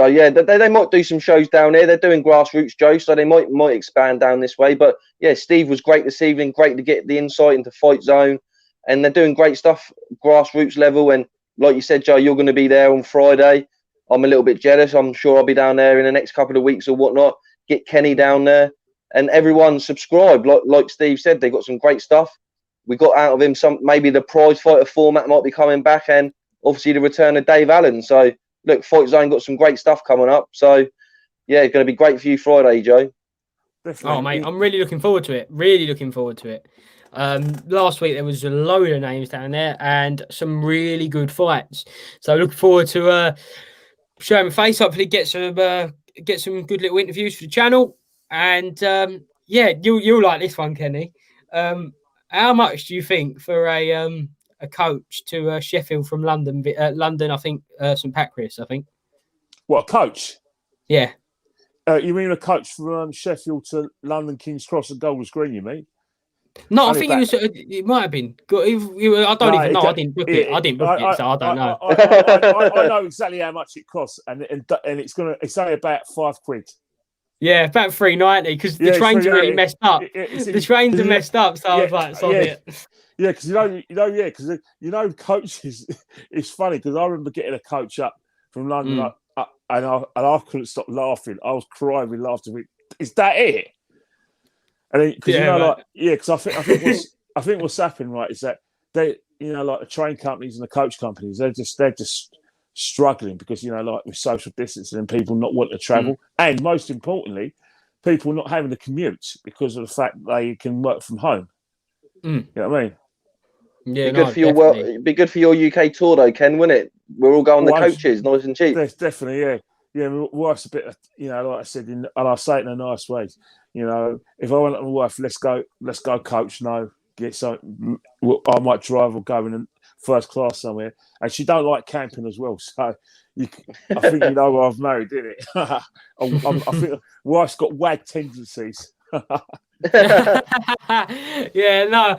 Speaker 2: yeah, they might do some shows down here. They're doing grassroots, Joe, so they might expand down this way. But yeah, Steve was great this evening. Great to get the insight into Fightzone, and they're doing great stuff, grassroots level. And like you said, Joe, you're going to be there on Friday. I'm a little bit jealous. I'm sure I'll be down there in the next couple of weeks or whatnot. Get Kenny down there, and everyone subscribe. Like Steve said, they got some great stuff. We got out of him maybe the prize fighter format might be coming back, and obviously the return of Dave Allen. So look, Fightzone got some great stuff coming up. So yeah, it's going to be great for you Friday, Joe.
Speaker 3: Definitely.
Speaker 1: Oh mate, I'm really looking forward to it. Last week there was a load of names down there and some really good fights. So looking forward to showing my face. Hopefully get some good little interviews for the channel. And yeah, you'll like this one, Kenny. How much do you think for a coach to Sheffield from London? London, I think St Pancras. I think.
Speaker 3: What, a coach?
Speaker 1: Yeah.
Speaker 3: You mean a coach from Sheffield to London King's Cross and Golders Green? You mean?
Speaker 1: No, I think it might have been. I don't even know. I didn't book it. I didn't book it, so I don't know.
Speaker 3: I know exactly how much it costs, and it's only about £5.
Speaker 1: Yeah, about $3.90 because the trains are really messed up. The trains are messed up, so I was like, "Stop it."
Speaker 3: Yeah, because you know, coaches. It's funny because I remember getting a coach up from London, and I couldn't stop laughing. I was crying with laughter. Is that it? And because because I think what's happening, right, is that they, you know, like the train companies and the coach companies, they're just struggling because, you know, like with social distancing and people not wanting to travel, and most importantly, people not having to commute because of the fact they can work from home. You know what I mean?
Speaker 1: Yeah,
Speaker 2: be good for your UK tour though, Ken, wouldn't it? We're all going the coaches, nice and cheap.
Speaker 3: Definitely, yeah. Yeah, my wife's a bit, you know, like I said, and I say it in a nice way. You know, if I went to my wife, let's go, coach. No, get some. I might drive or go in a first class somewhere, and she don't like camping as well. So, I think you know who I've married, didn't it? I think wife's got wag tendencies.
Speaker 1: Yeah, no.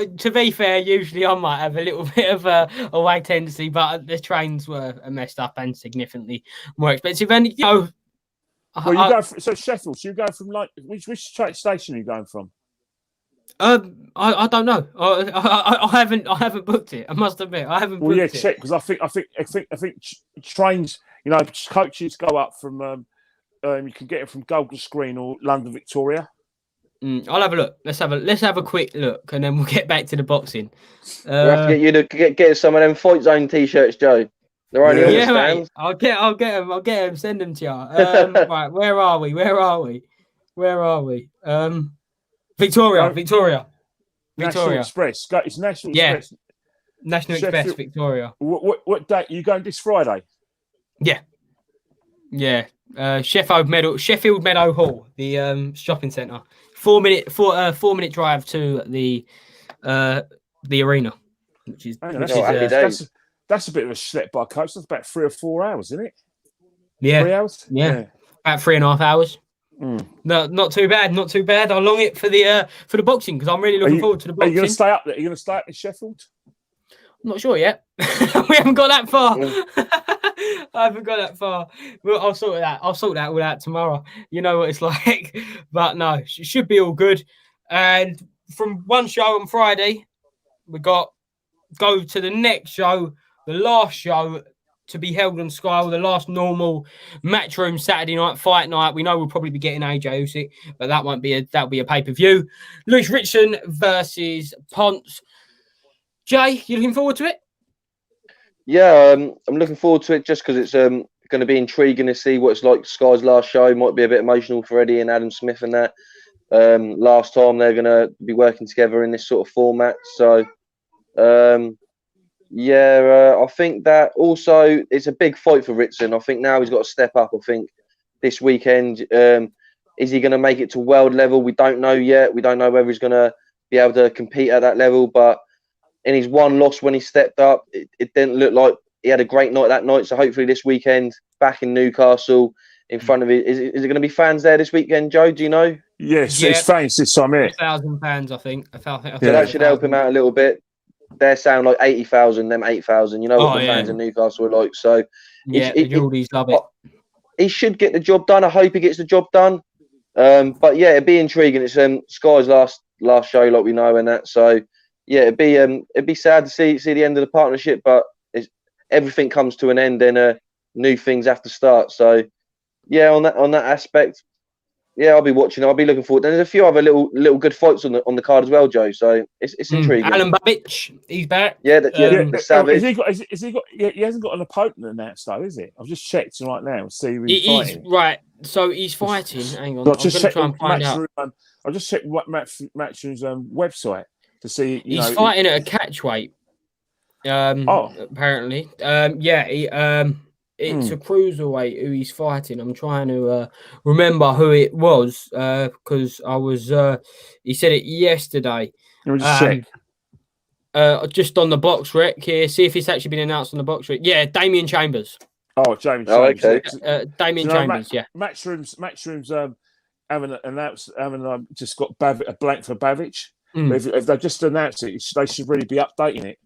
Speaker 1: To be fair, usually I might have a little bit of a wag tendency, but the trains were messed up and significantly more expensive. And you know,
Speaker 3: so Sheffield. So you go from like which station are you going from?
Speaker 1: I don't know. I haven't booked it. I must admit, I haven't.
Speaker 3: Well, booked check because I think trains. You know, coaches go up from. You can get it from Golders Green or London Victoria.
Speaker 1: I'll have a look. Let's have a quick look, and then we'll get back to the boxing.
Speaker 2: We'll have to get you to get some of them Fightzone t-shirts, Joe. They're only on the stands.
Speaker 1: Mate. I'll get them. Send them to you. Right, where are we? Victoria.
Speaker 3: National Express. It's National Express.
Speaker 1: National Express, Victoria.
Speaker 3: What date are you going this Friday?
Speaker 1: Yeah. Sheffield Meadow Hall, the shopping centre. 4 minute drive to the arena. which is
Speaker 3: Hang on,
Speaker 1: which
Speaker 3: that's,
Speaker 1: is
Speaker 2: happy days.
Speaker 3: that's a bit of a schlep by coach. That's about 3 or 4 hours, isn't it?
Speaker 1: yeah,
Speaker 3: 3 hours?
Speaker 1: yeah, about 3.5 hours.
Speaker 3: Mm.
Speaker 1: No, not too bad, not too bad. I long it for the boxing because I'm really looking forward to the
Speaker 3: Are you going
Speaker 1: boxing.
Speaker 3: to stay up there? Are you going to stay up in Sheffield?
Speaker 1: I'm not sure yet. We haven't got that far.
Speaker 2: Mm.
Speaker 1: I haven't got that far. Well, I'll sort that. I'll sort that all out tomorrow. You know what it's like. But no, it should be all good. And from one show on Friday, we got go to the next show, the last show to be held on Sky, the last normal Matchroom Saturday night fight night. We know we'll probably be getting AJ Usyk, but that'll be a pay-per-view. Lewis Richardson versus Ponce. Jay, you looking forward to it?
Speaker 2: Yeah, I'm looking forward to it just because it's going to be intriguing to see what it's like. Sky's last show might be a bit emotional for Eddie and Adam Smith and that. Last time they're going to be working together in this sort of format. So, I think that also it's a big fight for Ritson. I think now he's got to step up. I think this weekend, is he going to make it to world level? We don't know yet. We don't know whether he's going to be able to compete at that level, but in his one loss when he stepped up, it didn't look like he had a great night that night. So hopefully this weekend, back in Newcastle, in front of it, is it going to be fans there this weekend, Joe? Do you know?
Speaker 3: Yes,
Speaker 1: Yeah.
Speaker 3: it's fans this time here.
Speaker 1: 1,000 fans, I think.
Speaker 2: So that should help him out a little bit. They sound like 80,000, them 8,000. You know what the fans in Newcastle are like. So
Speaker 1: yeah, the Geordies love it.
Speaker 2: He should get the job done. I hope he gets the job done. But yeah, it'd be intriguing. It's Sky's last show, like we know, and that. So yeah, it'd be sad to see the end of the partnership, but everything comes to an end, and new things have to start. So yeah, on that aspect, yeah, I'll be watching. I'll be looking forward. And there's a few other little good fights on the card as well, Joe. So it's intriguing.
Speaker 1: Alan Babbage, he's back.
Speaker 2: Yeah, the Savage.
Speaker 3: He hasn't got an opponent announced though, is it? I've just checked right now. See who he's fighting.
Speaker 1: Right. So he's fighting. Hang on.
Speaker 3: I'll just check
Speaker 1: try and find out.
Speaker 3: I'll just check Matchroom's website to see.
Speaker 1: He's fighting at a catch weight. Apparently. It's a cruiserweight who he's fighting. I'm trying to remember who it was because I was. He said it yesterday.
Speaker 3: Let me just check.
Speaker 1: Just on the box rec here. See if it's actually been announced on the box rec. Yeah, Damian Chambers.
Speaker 3: Oh, James.
Speaker 2: Okay.
Speaker 1: Damian Chambers.
Speaker 3: Matchroom's having just got a blank for Babbage. If they've just announced it, they should really be updating it.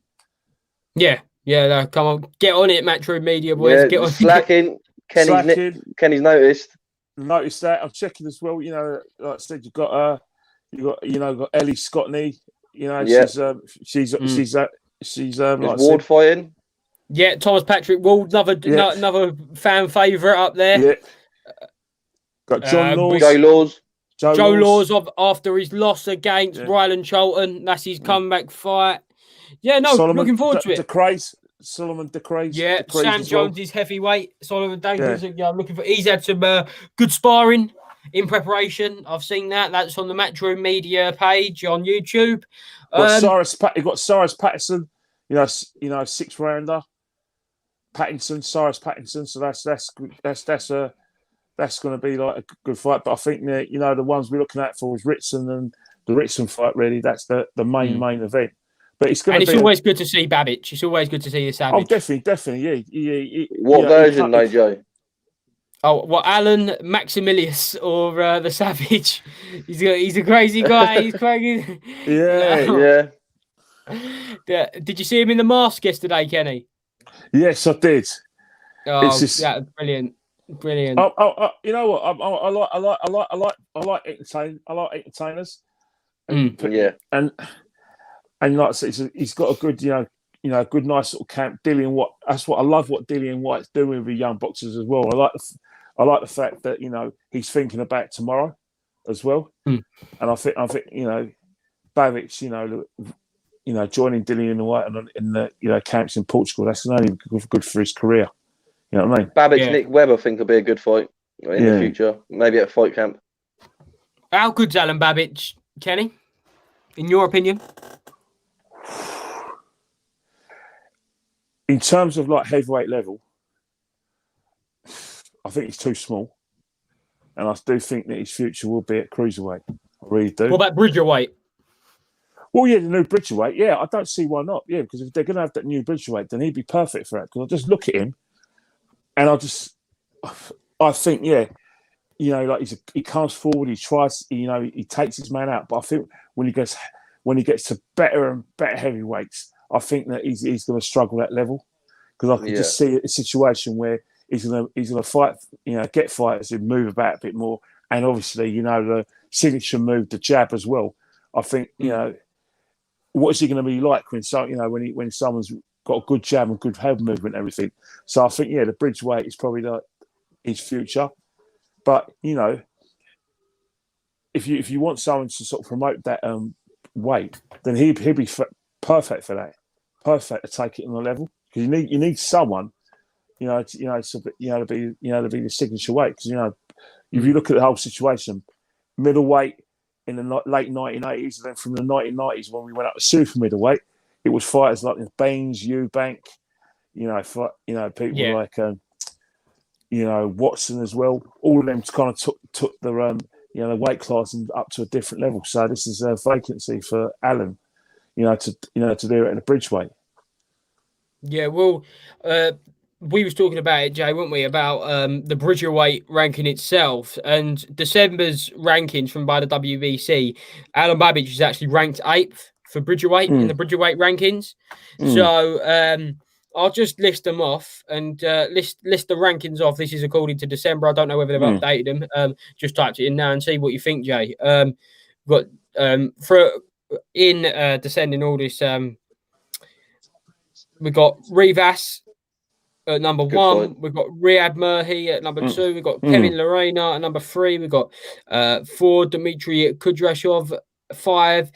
Speaker 1: Yeah. Yeah, come on, get on it, Matchroom Media boys.
Speaker 2: Yeah,
Speaker 1: get on
Speaker 2: slacking. Kenny's noticed.
Speaker 3: Noticed that. I'm checking as well. You know, like I said, you've got Ellie Scottney. You know, she's like
Speaker 2: Ward fighting.
Speaker 1: Yeah, Thomas Patrick Ward, another fan favourite up there.
Speaker 3: Yeah. Got John Laws.
Speaker 2: Joe Laws.
Speaker 1: After his loss against Ryland Charlton, that's his comeback fight. Yeah, no, looking forward to it.
Speaker 3: Solomon DeCraze.
Speaker 1: Yeah, Sam Jones is heavyweight. Solomon Davies. Yeah, I'm looking for. He's had some good sparring in preparation. I've seen that. That's on the Matchroom Media page on YouTube.
Speaker 3: You got Cyrus Patterson. You know, 6th rounder. Cyrus Pattinson. So that's going to be like a good fight. But I think the ones we're looking at for is Ritson and the Ritson fight. Really, that's the main event. But it's going to be. It's
Speaker 1: always good to see Babbage. It's always good to see the Savage.
Speaker 3: Oh, definitely, yeah.
Speaker 2: What version, though, Joe?
Speaker 1: Oh, what, Alan Maximilius or the Savage? He's a crazy guy. He's crazy.
Speaker 3: Yeah.
Speaker 1: Did you see him in the mask yesterday, Kenny?
Speaker 3: Yes, I did.
Speaker 1: Oh, yeah, brilliant.
Speaker 3: You know what? I like entertainers. And like I said, he's got a good, good nice sort of camp. That's what I love. What Dillian White's doing with young boxers as well. I like the fact that he's thinking about tomorrow as well. And I think Babbage, joining Dillian White in the camps in Portugal. That's only good for his career. You know what I mean?
Speaker 2: Babbage, Nick Webb, I think, will be a good fight in the future. Maybe at a fight camp.
Speaker 1: How good's Alan Babbage, Kenny? In your opinion?
Speaker 3: In terms of like heavyweight level, I think he's too small. And I do think that his future will be at cruiserweight. I really do.
Speaker 1: What about Bridgerweight?
Speaker 3: Well, yeah, the new Bridgerweight. Yeah, I don't see why not. Yeah, because if they're going to have that new Bridgerweight, then he'd be perfect for that. Because I just look at him, and I think, yeah, like he comes forward, he tries, he takes his man out. But I think when he gets to better and better heavyweights, I think that he's going to struggle at level, because I can just see a situation where he's going to fight, get fighters who move about a bit more, and obviously, the signature move, the jab as well. I think, what is he going to be like when someone's got a good jab and good head movement and everything? So I think, the Bridgeweight is probably like his future. But if you want someone to sort of promote that weight, then he'd be perfect for that. Perfect to take it on the level, because you need someone, to be the signature weight. Because if you look at the whole situation, middleweight in the late 1980s, and then from the 1990s when we went up to super middleweight, it was fighters like Baines, Eubank, people like Watson as well. All of them kind of took the the weight class and up to a different level. So this is a vacancy for Alan, to do it in a Bridgeweight.
Speaker 1: Yeah, well, we was talking about it, Jay, weren't we? About the Bridgerweight ranking itself, and December's rankings from by the WBC. Alan Babbage is actually ranked 8th for Bridgerweight in the Bridgerweight rankings. So I'll just list them off and list the rankings off. This is according to December. I don't know whether they've updated them. Just typed it in now and see what you think, Jay. Got for in descending order. We got Rivas at number 1. We've got Riyad Murhi at number 2. We've got Kevin Lorena at number 3. We've got 4, Dmitry Kudrashov, 5,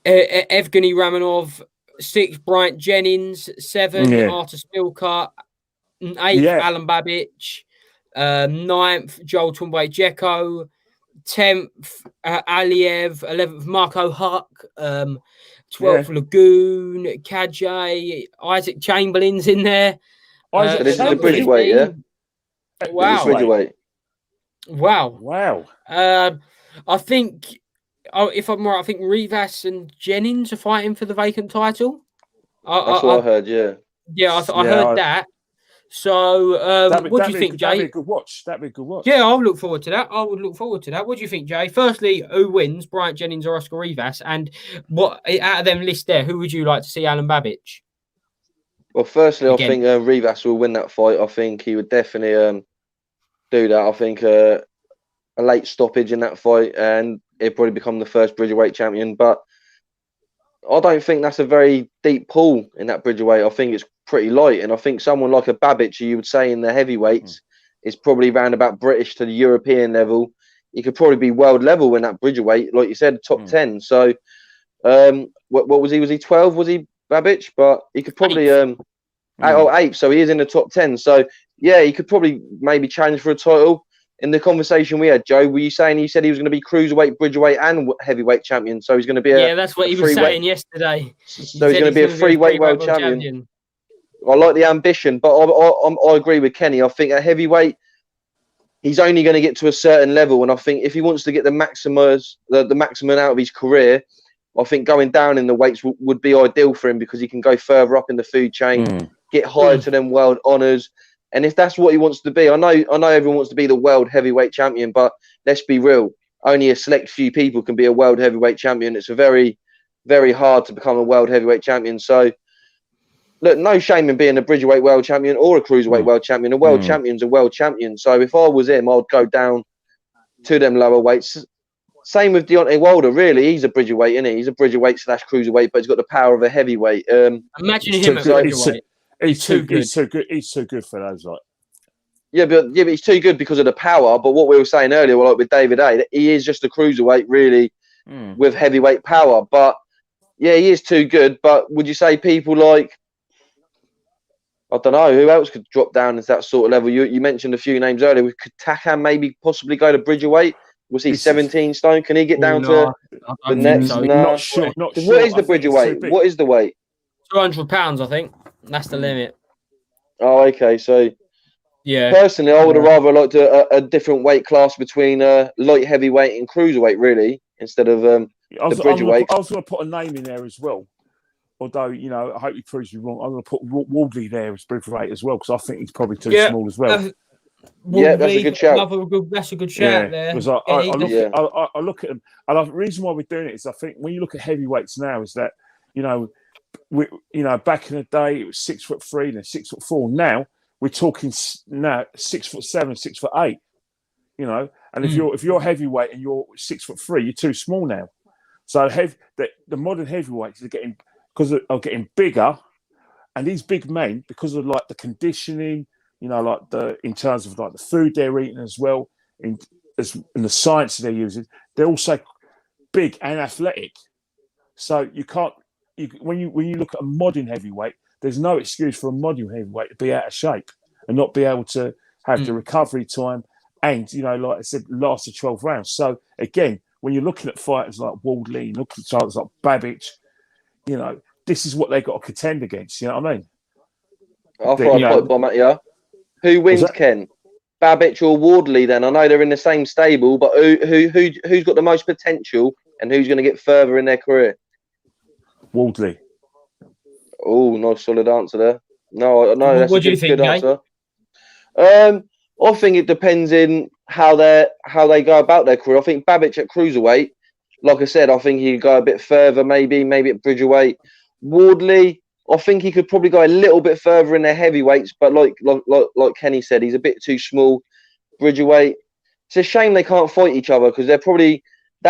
Speaker 1: Evgeny Ramonov, 6, Bryant Jennings, 7, Artur Spilka, 8th, Alan Babbage, 9th, Joel Tumbay-Jeko, 10th, Aliev, 11th, Marco Huck, 12th, Lagoon, Kajay, Isaac Chamberlain's in there.
Speaker 2: So this is a Bridgeweight, yeah?
Speaker 1: Wow.
Speaker 2: Bridgeweight.
Speaker 1: Wow. I think, if I'm right, I think Rivas and Jennings are fighting for the vacant title.
Speaker 2: That's what I heard, yeah.
Speaker 1: Yeah, I heard that. So, what do you think, Jay?
Speaker 3: That'd be a good watch.
Speaker 1: Yeah, I'll look forward to that. I would look forward to that. What do you think, Jay? Firstly, who wins, Bryant Jennings or Oscar Rivas? And what out of them list there, who would you like to see Alan Babbage?
Speaker 2: Well, firstly, I think Rivas will win that fight. I think he would definitely do that. I think a late stoppage in that fight, and he'd probably become the first Bridgerweight champion. But I don't think that's a very deep pool in that Bridgerweight. I think it's pretty light, and I think someone like a Babbage, you would say in the heavyweights, is probably round about British to the European level. He could probably be world level in that Bridgerweight, like you said, top 10. So, what was he? Was he 12? Was he Babbage? But he could probably 8. So he is in the top 10. So yeah, he could probably maybe challenge for a title. In the conversation we had, Joe, were you saying he said he was going to be cruiserweight, Bridgerweight, and heavyweight champion? So he's going to be
Speaker 1: that's what he was saying yesterday.
Speaker 2: So he's going to be a three-weight world champion. I like the ambition, but I agree with Kenny. I think at heavyweight, he's only going to get to a certain level, and I think if he wants to get the maximum out of his career, I think going down in the weights would be ideal for him, because he can go further up in the food chain, get higher to them world honours. And if that's what he wants to be, I know everyone wants to be the world heavyweight champion, but let's be real. Only a select few people can be a world heavyweight champion. It's a very, very hard to become a world heavyweight champion. So, look, no shame in being a Bridgerweight world champion or a cruiserweight world champion. A world champion's a world champion. So if I was him, I'd go down to them lower weights. Same with Deontay Wilder, really. He's a Bridgerweight, isn't he? He's a Bridgerweight / cruiserweight, but he's got the power of a heavyweight.
Speaker 1: Imagine him at Bridgerweight.
Speaker 3: He's too good. He's too good for those. Like,
Speaker 2: yeah, but he's too good because of the power. But what we were saying earlier, like with David A, he is just a cruiserweight, really, with heavyweight power. But yeah, he is too good. But would you say people like, I don't know, who else could drop down into that sort of level? You mentioned a few names earlier. Could Takan maybe possibly go to Bridgerweight? Was he 17 stone? Can he get down to the next?
Speaker 1: So.
Speaker 2: No.
Speaker 3: Not sure.
Speaker 2: What is the Bridgerweight? What is the weight?
Speaker 1: 200 pounds, I think. That's the limit.
Speaker 2: Oh, okay. So,
Speaker 1: yeah.
Speaker 2: Personally, I would have rather liked a different weight class between light heavyweight and cruiserweight, really, instead of
Speaker 3: I was
Speaker 2: Bridgerweight.
Speaker 3: going to put a name in there as well. Although, I hope he proves me wrong. I'm going to put Wardley there as Bridgerweight as well, because I think he's probably too small as well.
Speaker 2: Yeah, that's a good shout.
Speaker 1: That's a good shout there.
Speaker 3: Because I look at them, and the reason why we're doing it is I think when you look at heavyweights now is that, back in the day it was 6'3", then 6'4". Now we're talking 6'7", 6'8". And if you're heavyweight and you're 6'3", you're too small now. So the modern heavyweights are getting bigger, and these big men, because of like the conditioning, in terms of like the food they're eating as well, and the science they're using, they're also big and athletic. So when you look at a modern heavyweight, there's no excuse for a modern heavyweight to be out of shape and not be able to have the recovery time. And, like I said, last 12 rounds. So, again, when you're looking at fighters like Wardley, looking at fighters like Babbage, this is what they got to contend against. You know what I mean?
Speaker 2: I'll throw a pipe bomb at you. Who wins, Ken? Babbage or Wardley then? I know they're in the same stable, but who's got the most potential and who's going to get further in their career?
Speaker 3: Wardley.
Speaker 2: Oh, nice solid answer there. No, that's a good answer. I think it depends in how they go about their career. I think Babbage at cruiserweight, like I said, I think he could go a bit further, maybe at Bridgerweight. Wardley, I think he could probably go a little bit further in their heavyweights, but like Kenny said, he's a bit too small. Bridgerweight, it's a shame they can't fight each other, because that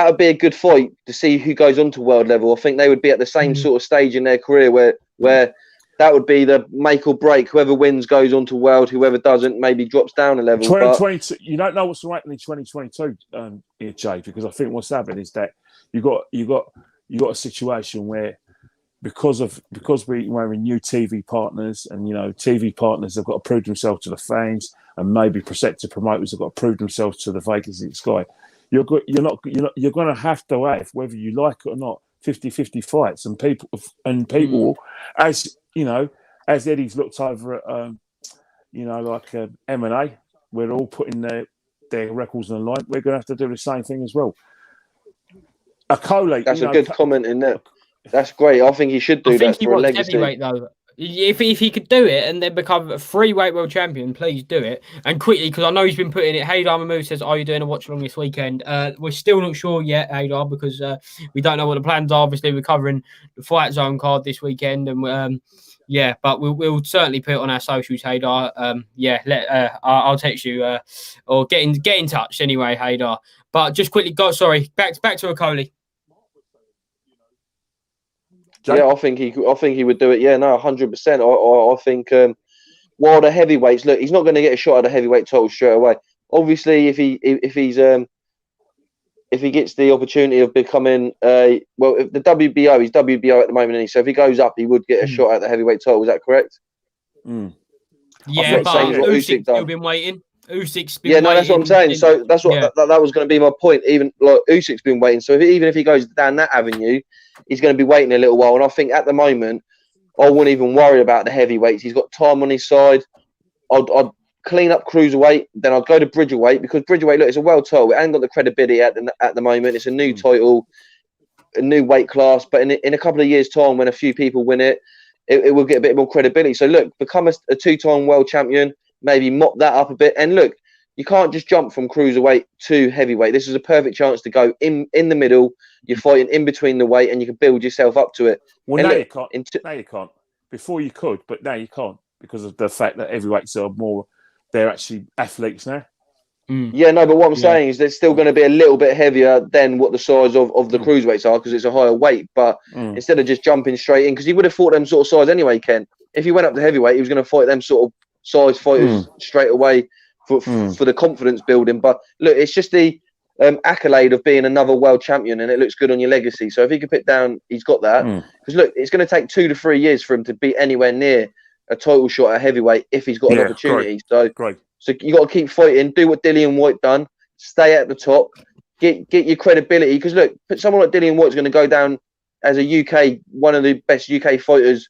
Speaker 2: would be a good fight to see who goes on to world level. I think they would be at the same sort of stage in their career where that would be the make or break. Whoever wins goes on to world. Whoever doesn't maybe drops down a level.
Speaker 3: 2022. You don't know what's happening in 2022, Jay, because I think what's happened is that you got a situation where because we're in new TV partners, and TV partners have got to prove themselves to the fans, and maybe prospective promoters have got to prove themselves to the Vegas in the sky. You're going to have to have, whether you like it or not, 50-50 fights, and people as as Eddie's looked over at M&A, we're all putting their records on the line. We're going to have to do the same thing as well.
Speaker 2: That's a good comment in there. That's great. I think he should do that for a legacy.
Speaker 1: Heavyweight, though. If he could do it and then become a freeweight world champion, please do it, and quickly, because I know he's been putting it. Haydar Mahmood says, "Are you doing a watch along this weekend?" We're still not sure yet, Haydar, because we don't know what the plans are. Obviously, we're covering the Fightzone card this weekend, and but we'll certainly put it on our socials, Haydar. I'll text you or get in touch anyway, Haydar. But just quickly, back to Okoli.
Speaker 2: Yeah, I think he would do it. Yeah, no, 100%. I think while the heavyweights, look, he's not going to get a shot at the heavyweight title straight away. Obviously, if he gets the opportunity of becoming if the WBO, he's WBO at the moment, so if he goes up, he would get a shot at the heavyweight title. Is that correct?
Speaker 1: Yeah, but Usyk's still been waiting. Usyk's been waiting.
Speaker 2: That's what I'm saying. So that's what that was going to be my point. Even like Usyk's been waiting. So even if he goes down that avenue, he's going to be waiting a little while. And I think at the moment, I wouldn't even worry about the heavyweights. He's got time on his side. I'd clean up cruiserweight, then I'd go to Bridgerweight, because Bridgerweight, look, it's a world title. It ain't got the credibility at the moment. It's a new title, a new weight class. But in a couple of years' time, when a few people win it, it will get a bit more credibility. So look, become a two-time world champion. Maybe mop that up a bit. And look, you can't just jump from cruiserweight to heavyweight. This is a perfect chance to go in the middle. You're fighting in between the weight, and you can build yourself up to it.
Speaker 3: Well, now you can't. Now you can't. Before you could, but now you can't, because of the fact that heavyweights are more. They're actually athletes now.
Speaker 2: Yeah, no, but what I'm saying is they're still going to be a little bit heavier than what the size of the cruiserweights are, because it's a higher weight. But instead of just jumping straight in, because he would have fought them sort of size anyway, Ken. If he went up to heavyweight, he was going to fight them sort of size fighters straight away for the confidence building. But look, it's just the accolade of being another world champion, and it looks good on your legacy. So if he could put down, he's got that. Because look, it's going to take 2 to 3 years for him to be anywhere near a title shot at heavyweight if he's got an opportunity.
Speaker 3: Great.
Speaker 2: So you got to keep fighting. Do what Dillian White done. Stay at the top. Get your credibility. Because look, someone like Dillian White's going to go down as one of the best UK fighters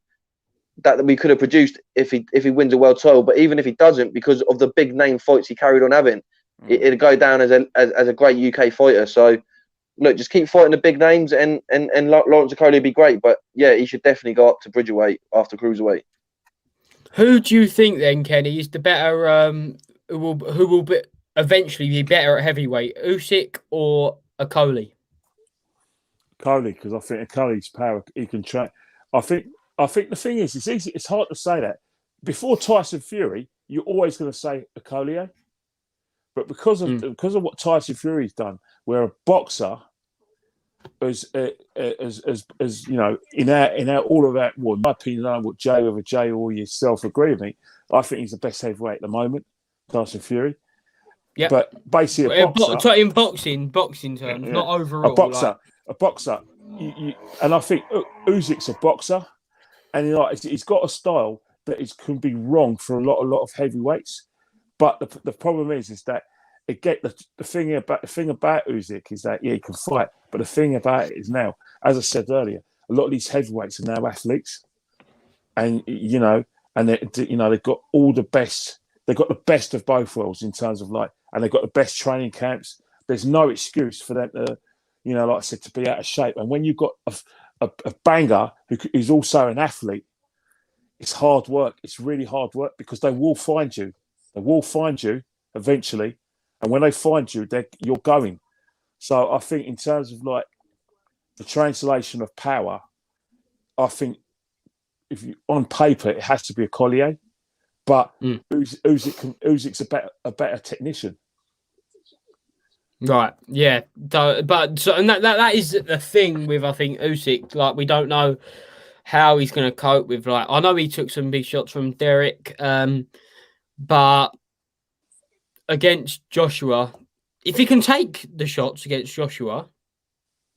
Speaker 2: that we could have produced if he wins a world title. But even if he doesn't, because of the big name fights he carried on having, it'll go down as a great UK fighter. So look, just keep fighting the big names, and Lawrence Okolie would be great. But yeah, he should definitely go up to Bridgerweight after Cruiserweight.
Speaker 1: Who do you think then, Kenny, is the better? Who will be eventually be better at heavyweight, Usyk or Okolie?
Speaker 3: Okolie, because I think Okolie's power, he can train. I think the thing is, it's easy. It's hard to say that. Before Tyson Fury, you're always going to say Okolie, but because of what Tyson Fury's done, where a boxer as you know, in our all of that, well, in my opinion, I don't know what Jay or yourself agree with me. I think he's the best heavyweight at the moment, Tyson Fury.
Speaker 1: Yeah,
Speaker 3: but basically a boxer
Speaker 1: in boxing terms, not overall.
Speaker 3: A boxer, and I think Usyk's a boxer, and he's got a style that can be wrong for a lot of heavyweights. But the problem is that the thing about Usyk is that he can fight, but the thing about it is now, as I said earlier, a lot of these heavyweights are now athletes, and they've got all the best. They've got the best of both worlds in terms of and they've got the best training camps. There's no excuse for them to, like I said, to be out of shape. And when you've got a banger who is also an athlete, it's hard work. It's really hard work because they will find you. They will find you eventually. And when they find you, you're going. So I think in terms of the translation of power, I think on paper, it has to be a Collier. But Usyk's a better technician.
Speaker 1: Right, yeah, and that is the thing with, I think, Usyk. We don't know how he's going to cope with. I know he took some big shots from Derek, but against Joshua, if he can take the shots against Joshua,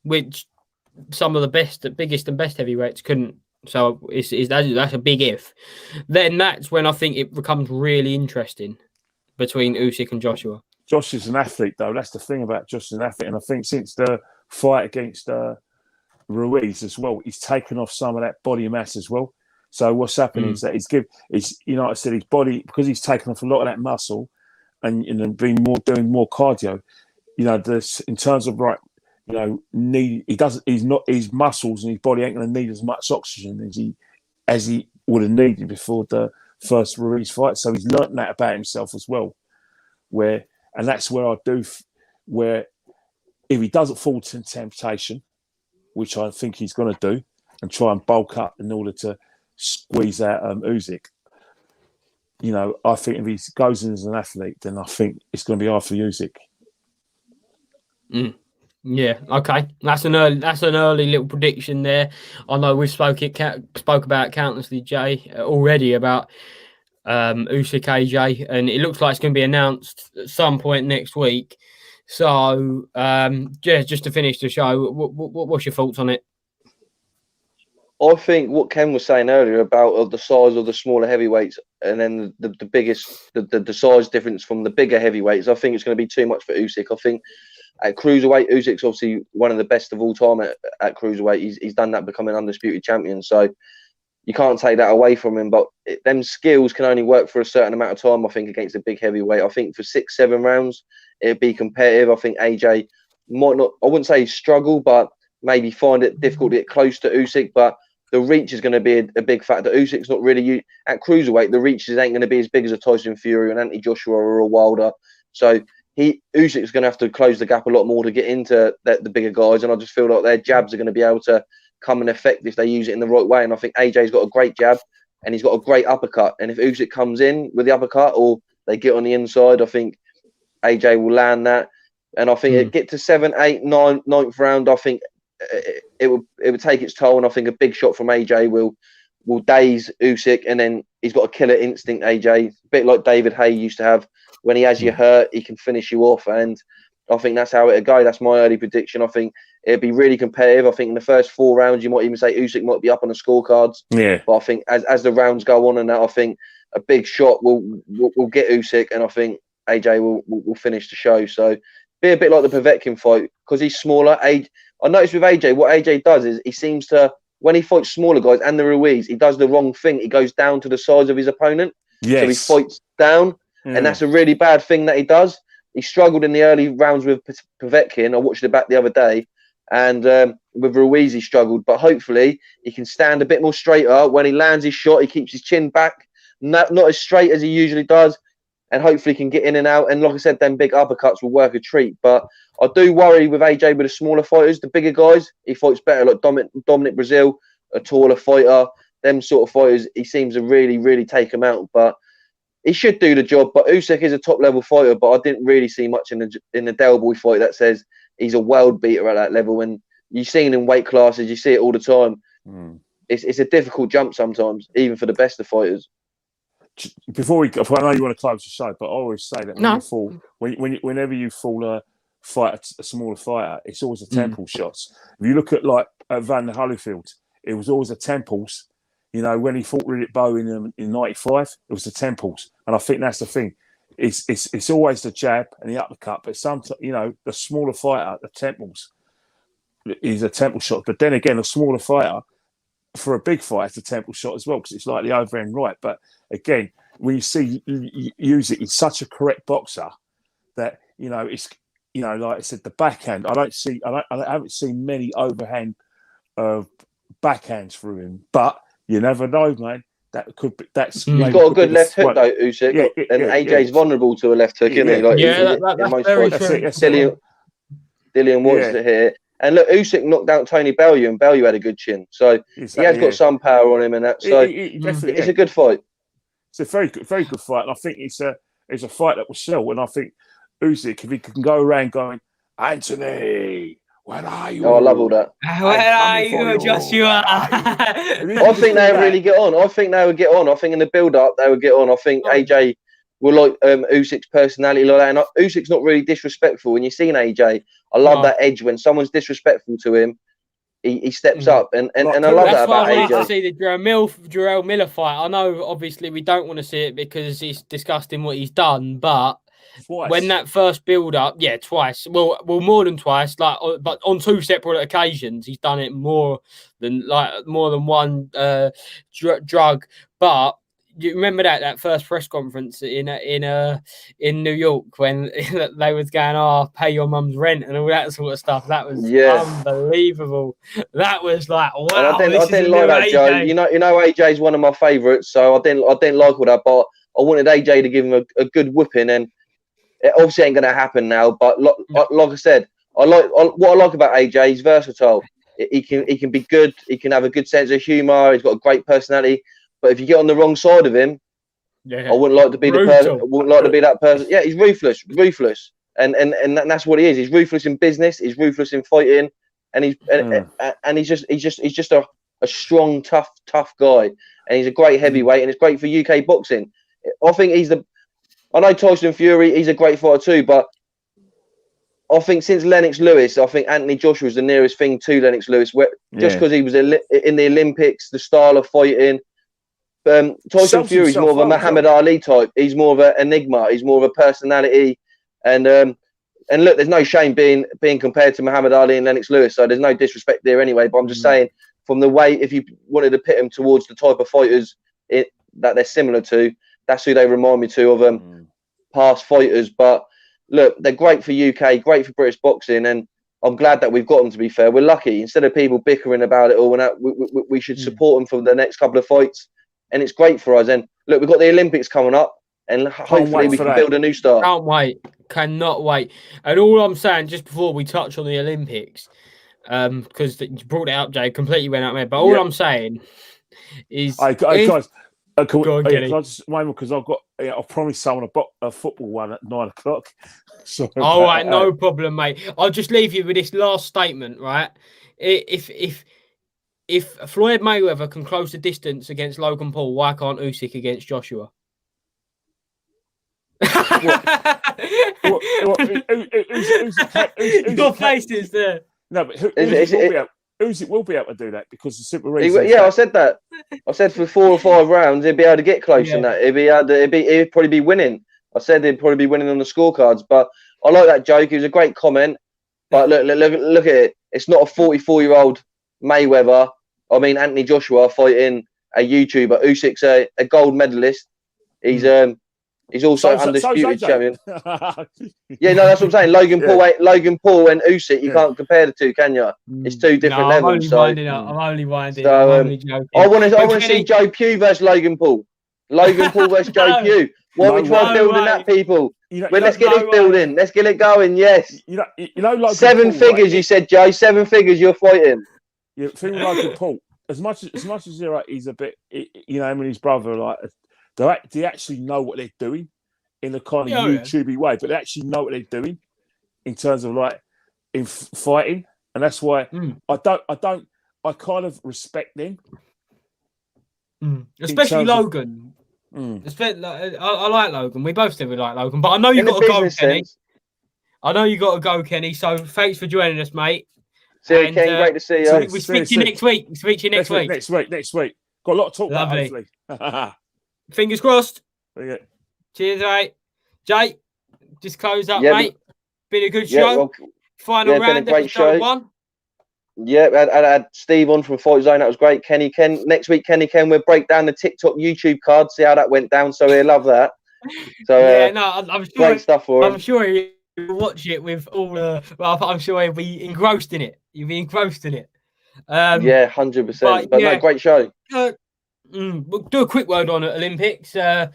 Speaker 1: which some of the biggest and best heavyweights couldn't. So that's a big if. Then that's when I think it becomes really interesting between Usyk and Joshua.
Speaker 3: Josh is an athlete, though. That's the thing about Josh is an athlete. And I think since the fight against Ruiz as well, he's taken off some of that body mass as well. So what's happening is that his body, because he's taken off a lot of that muscle and been doing more cardio, in terms of his muscles and his body ain't going to need as much oxygen as he would have needed before the first Ruiz fight. So he's learnt that about himself as well. And that's where where if he doesn't fall to temptation, which I think he's going to do, and try and bulk up in order to squeeze out Usyk, I think if he goes in as an athlete, then I think it's going to be hard for Usyk.
Speaker 1: Yeah, okay. That's an early little prediction there. I know we've spoke about countlessly, Jay, already about Usyk AJ, and it looks like it's going to be announced at some point next week. So, just to finish the show, what's your thoughts on it?
Speaker 2: I think what Ken was saying earlier about the size of the smaller heavyweights, and then the biggest, the size difference from the bigger heavyweights, I think it's going to be too much for Usyk. I think at cruiserweight, Usyk's obviously one of the best of all time at cruiserweight. He's done that, becoming undisputed champion. So you can't take that away from him. But them skills can only work for a certain amount of time, I think, against a big heavyweight. I think for 6-7 rounds, it'd be competitive. I think AJ might not, I wouldn't say struggle, but maybe find it difficult to get close to Usyk. But the reach is going to be a big factor. Usyk's not really, at cruiserweight, the reaches ain't going to be as big as a Tyson Fury and Anthony Joshua or a Wilder. So Usyk's going to have to close the gap a lot more to get into the bigger guys, and I just feel like their jabs are going to be able to come in effect if they use it in the right way. And I think AJ's got a great jab, and he's got a great uppercut. And if Usyk comes in with the uppercut, or they get on the inside, I think AJ will land that. And I think it get to 7, 8, 9, 9th round, I think it would take its toll. And I think a big shot from AJ will daze Usyk, and then he's got a killer instinct, AJ, a bit like David Haye used to have. When he has you hurt, he can finish you off. And I think that's how it'll go. That's my early prediction. I think it'll be really competitive. I think in the first 4 rounds, you might even say Usyk might be up on the scorecards. Yeah. But I think as the rounds go on and that, I think a big shot will get Usyk, and I think AJ will finish the show. So be a bit like the Povetkin fight, because he's smaller. I noticed with AJ, what AJ does is he seems to, when he fights smaller guys and the Ruiz, he does the wrong thing. He goes down to the size of his opponent. Yes. So he fights down. And that's a really bad thing that he does. he struggled in the early rounds with Povetkin. I watched it back the other day, and with Ruiz he struggled. But hopefully he can stand a bit more straighter when he lands his shot. He keeps his chin back, not as straight as he usually does, and hopefully can get in and out. And like I said, them big uppercuts will work a treat. But I do worry with AJ with the smaller fighters, the bigger guys. He fights better, like Dominic Brazil, a taller fighter. Them sort of fighters, he seems to really, really take them out. But he should do the job. But Usyk is a top-level fighter, but I didn't really see much in the Del Boy fight that says he's a world beater at that level. And you've seen in weight classes, you see it all the time. It's a difficult jump sometimes, even for the best of fighters.
Speaker 3: Before I know you want to close the show, but I always say that whenever you fall a smaller fighter, it's always a temple shots. If you look at like Van Holyfield, it was always the temples. You know, when he fought Riddick Bowe in '95, it was the temples, and I think that's the thing. It's always the jab and the uppercut, but sometimes, you know, the smaller fighter, the temples, is a temple shot. But then again, a smaller fighter for a big fight, it's a temple shot as well because it's like the overhand right. But again, when you see Usyk, he's such a correct boxer that, you know, it's, you know, like I said, the backhand. I haven't seen many overhand backhands through him, but you never know, man. That could be. He's
Speaker 2: got a good left hook though, Usyk, and AJ's vulnerable to a left hook, isn't he? Like,
Speaker 1: that's very true.
Speaker 2: Dillian wants to hit. And look, Usyk knocked out Tony Bellew, and Bellew had a good chin, so he has got some power on him, and that. So it's a good fight.
Speaker 3: It's a very good fight, and I think it's a fight that will sell. And I think Usyk, if he can go around going, Anthony, where are you?
Speaker 2: Oh, I love all that.
Speaker 1: Where are you, Joshua?
Speaker 2: I think they really get on. I think they would get on. I think in the build-up they would get on. I think AJ will like Usyk's personality like that. And Usyk's not really disrespectful. When you've seen AJ, I love that edge. When someone's disrespectful to him, he steps up. And I love that about AJ.
Speaker 1: That's why I want to see the Jarrell Miller fight. I know, obviously, we don't want to see it because it's disgusting what he's done, but twice. When that first build-up, twice. Well, more than twice. But on two separate occasions, he's done it more than one drug. But you remember that first press conference in New York when they was going, pay your mum's rent and all that sort of stuff. That was unbelievable. That was like, wow. And I didn't like that, Joe.
Speaker 2: You know, AJ's one of my favourites, so I didn't like all that. But I wanted AJ to give him a good whipping, and it obviously ain't going to happen now. But like I said, what I like about AJ, he's versatile. He can be good. He can have a good sense of humour. He's got a great personality. But if you get on the wrong side of him, I wouldn't like to be the person. Wouldn't like to be that person. Yeah, he's ruthless, and that's what he is. He's ruthless in business. He's ruthless in fighting, and he's just a strong, tough guy. And he's a great heavyweight, and it's great for UK boxing. I think I know Tyson Fury. He's a great fighter too, but I think since Lennox Lewis, I think Anthony Joshua is the nearest thing to Lennox Lewis. Just because he was in the Olympics, the style of fighting. Tyson Fury is more of a Muhammad Ali type. He's more of an enigma. He's more of a personality, and look, there's no shame being compared to Muhammad Ali and Lennox Lewis. So there's no disrespect there anyway. But I'm just saying, from the way, if you wanted to pit him towards the type of fighters that they're similar to, that's who they remind me of past fighters. But look, they're great for UK, great for British boxing, and I'm glad that we've got them. To be fair, we're lucky. Instead of people bickering about it all, we should support them for the next couple of fights. And it's great for us. And look, we've got the Olympics coming up, and hopefully we can build a new star.
Speaker 1: Can't wait. Cannot wait. And all I'm saying, just before we touch on the Olympics, because you brought it up, Jay, completely went out there. But all I'm saying is, guys,
Speaker 3: can I just because I promised someone a football one at 9 o'clock. So
Speaker 1: all right, no problem, mate. I'll just leave you with this last statement, right? If Floyd Mayweather can close the distance against Logan Paul, why can't Usyk against Joshua? Your face is there.
Speaker 3: No, but Usyk will be able to do that because the simple reason.
Speaker 2: I said that. I said for 4 or 5 rounds he'd be able to get close in that. He'd probably be winning. I said he'd probably be winning on the scorecards. But I like that joke. It was a great comment. But look at it. It's not a 44-year-old Mayweather. I mean, Anthony Joshua fighting a YouTuber. Usyk's a gold medalist. He's He's also
Speaker 3: So's
Speaker 2: undisputed
Speaker 3: AJ.
Speaker 2: champion. Yeah, no, that's what I'm saying. Logan Paul and Usyk. You can't compare the two, can you? It's two different
Speaker 1: I'm
Speaker 2: levels.
Speaker 1: only
Speaker 2: So,
Speaker 1: winding up. I'm only winding.
Speaker 2: so
Speaker 1: I'm only joking.
Speaker 2: I want to
Speaker 1: But
Speaker 2: see Joe Pugh versus Logan Paul. Logan Paul versus Joe Pugh. Why are we trying building that, people? Let's get this building. Let's get it going. Yes.
Speaker 3: You know, Logan
Speaker 2: 7
Speaker 3: Paul,
Speaker 2: figures.
Speaker 3: right?
Speaker 2: You said, Joe. 7 figures. You're fighting.
Speaker 3: Yeah, thing with Logan Paul. As much as you're right, he's a bit. You know, him and his brother are like they actually know what they're doing in a kind of YouTubey way, but they actually know what they're doing in terms of like in fighting, and that's why I kind of respect them,
Speaker 1: especially Logan. I like Logan. We both said we like Logan, but I know you got to go, Kenny. I know you got to go, Kenny. So thanks for joining us, mate.
Speaker 2: See you, Ken. Great to see you.
Speaker 1: We speak to you next week. Speak to you next week.
Speaker 3: Next week. Got a lot to talk about, hopefully.
Speaker 1: Fingers crossed.
Speaker 3: Yeah.
Speaker 1: Cheers, mate. Jay, just close up, mate. Been a good show.
Speaker 2: Well,
Speaker 1: final round,
Speaker 2: been a great show.
Speaker 1: 1.
Speaker 2: Yeah, I had Steve on from Fightzone. That was great. Ken. Next week, Ken, we'll break down the TikTok YouTube card, see how that went down. So he'll love that. So
Speaker 1: I'm sure
Speaker 2: great stuff for him.
Speaker 1: I'm sure he'll watch it with all well, I'm sure he'll be engrossed in it. You'll be engrossed in it.
Speaker 2: 100%. But no, great show.
Speaker 1: We'll do a quick word on the Olympics. Got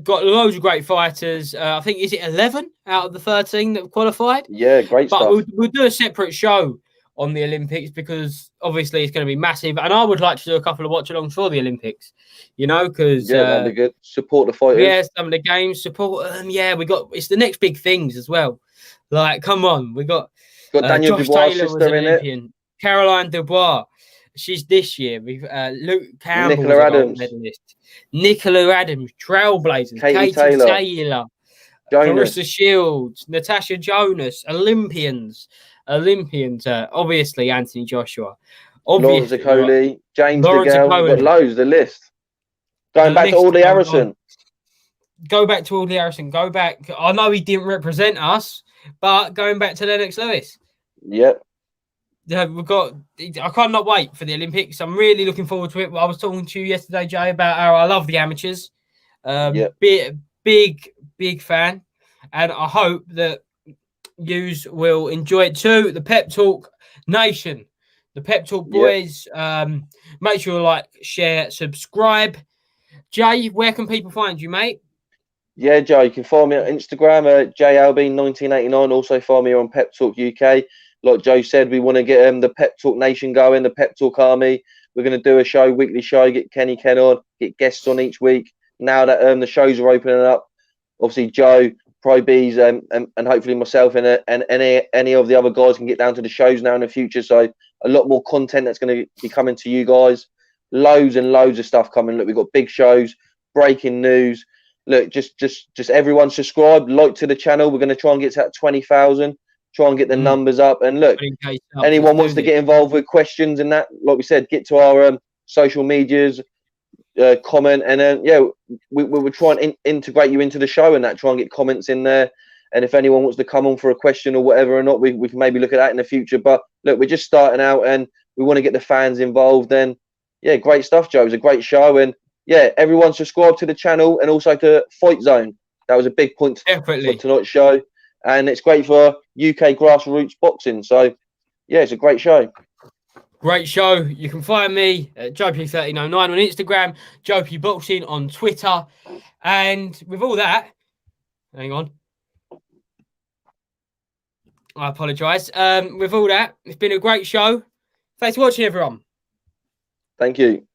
Speaker 1: loads of great fighters. I think, is it 11 out of the 13 that qualified?
Speaker 2: Yeah, great stuff.
Speaker 1: But we'll do a separate show on the Olympics because obviously it's going to be massive. And I would like to do a couple of watch-alongs for the Olympics, you know, because...
Speaker 2: Yeah, that'd be good. Support the fighters.
Speaker 1: Yeah, some of the games, support them. Yeah, it's the next big things as well. Like, come on, we got
Speaker 2: Daniel
Speaker 1: Josh
Speaker 2: Dubois'
Speaker 1: Taylor
Speaker 2: sister in
Speaker 1: Olympian.
Speaker 2: it.
Speaker 1: Caroline Dubois. She's this year. We've Luke Campbell,
Speaker 2: Nicola Adams,
Speaker 1: medalist. Nicola Adams, Trailblazers,
Speaker 2: Katie
Speaker 1: Taylor,
Speaker 2: Jonas.
Speaker 1: Clarissa Shields, Natasha Jonas, Olympians. Obviously Anthony Joshua,
Speaker 2: Lawrence Okoli, James DeGale. We've got loads. The list. Going back to Audley Harrison.
Speaker 1: Go back to Audley Harrison. Go back. I know he didn't represent us, but going back to Lennox Lewis.
Speaker 2: Yep.
Speaker 1: Yeah, I cannot wait for the Olympics. I'm really looking forward to it. I was talking to you yesterday, Jay, about how I love the amateurs. Big fan. And I hope that yous will enjoy it too. The Pep Talk Nation, the Pep Talk boys. Make sure you like, share, subscribe. Jay, where can people find you, mate?
Speaker 2: Yeah, Joe, you can find me on Instagram at JALB1989. Also find me on Pep Talk UK. Like Joe said, we want to get the Pep Talk Nation going, the Pep Talk Army. We're going to do a weekly show, get Kenny Ken on, get guests on each week. Now that the shows are opening up, obviously Joe, Pro B's, and hopefully myself and any of the other guys can get down to the shows now in the future. So a lot more content that's going to be coming to you guys. Loads and loads of stuff coming. Look, we've got big shows, breaking news. Look, just everyone subscribe, like to the channel. We're going to try and get to that 20,000. Try and get the numbers up. And look, anyone wants to get involved with questions and that, like we said, get to our social medias, comment, and then we will try and integrate you into the show and that. Try and get comments in there. And if anyone wants to come on for a question or whatever or not, we can maybe look at that in the future. But look, we're just starting out and we want to get the fans involved. And yeah, great stuff, Joe. It was a great show. And yeah, everyone subscribe to the channel and also to Fightzone. That was a big point for tonight's show. And it's great for UK grassroots boxing. So, yeah, it's a great show.
Speaker 1: Great show. You can find me at JP1309 on Instagram, JP Boxing on Twitter. And with all that, hang on. I apologise. With all that, it's been a great show. Thanks for watching, everyone.
Speaker 2: Thank you.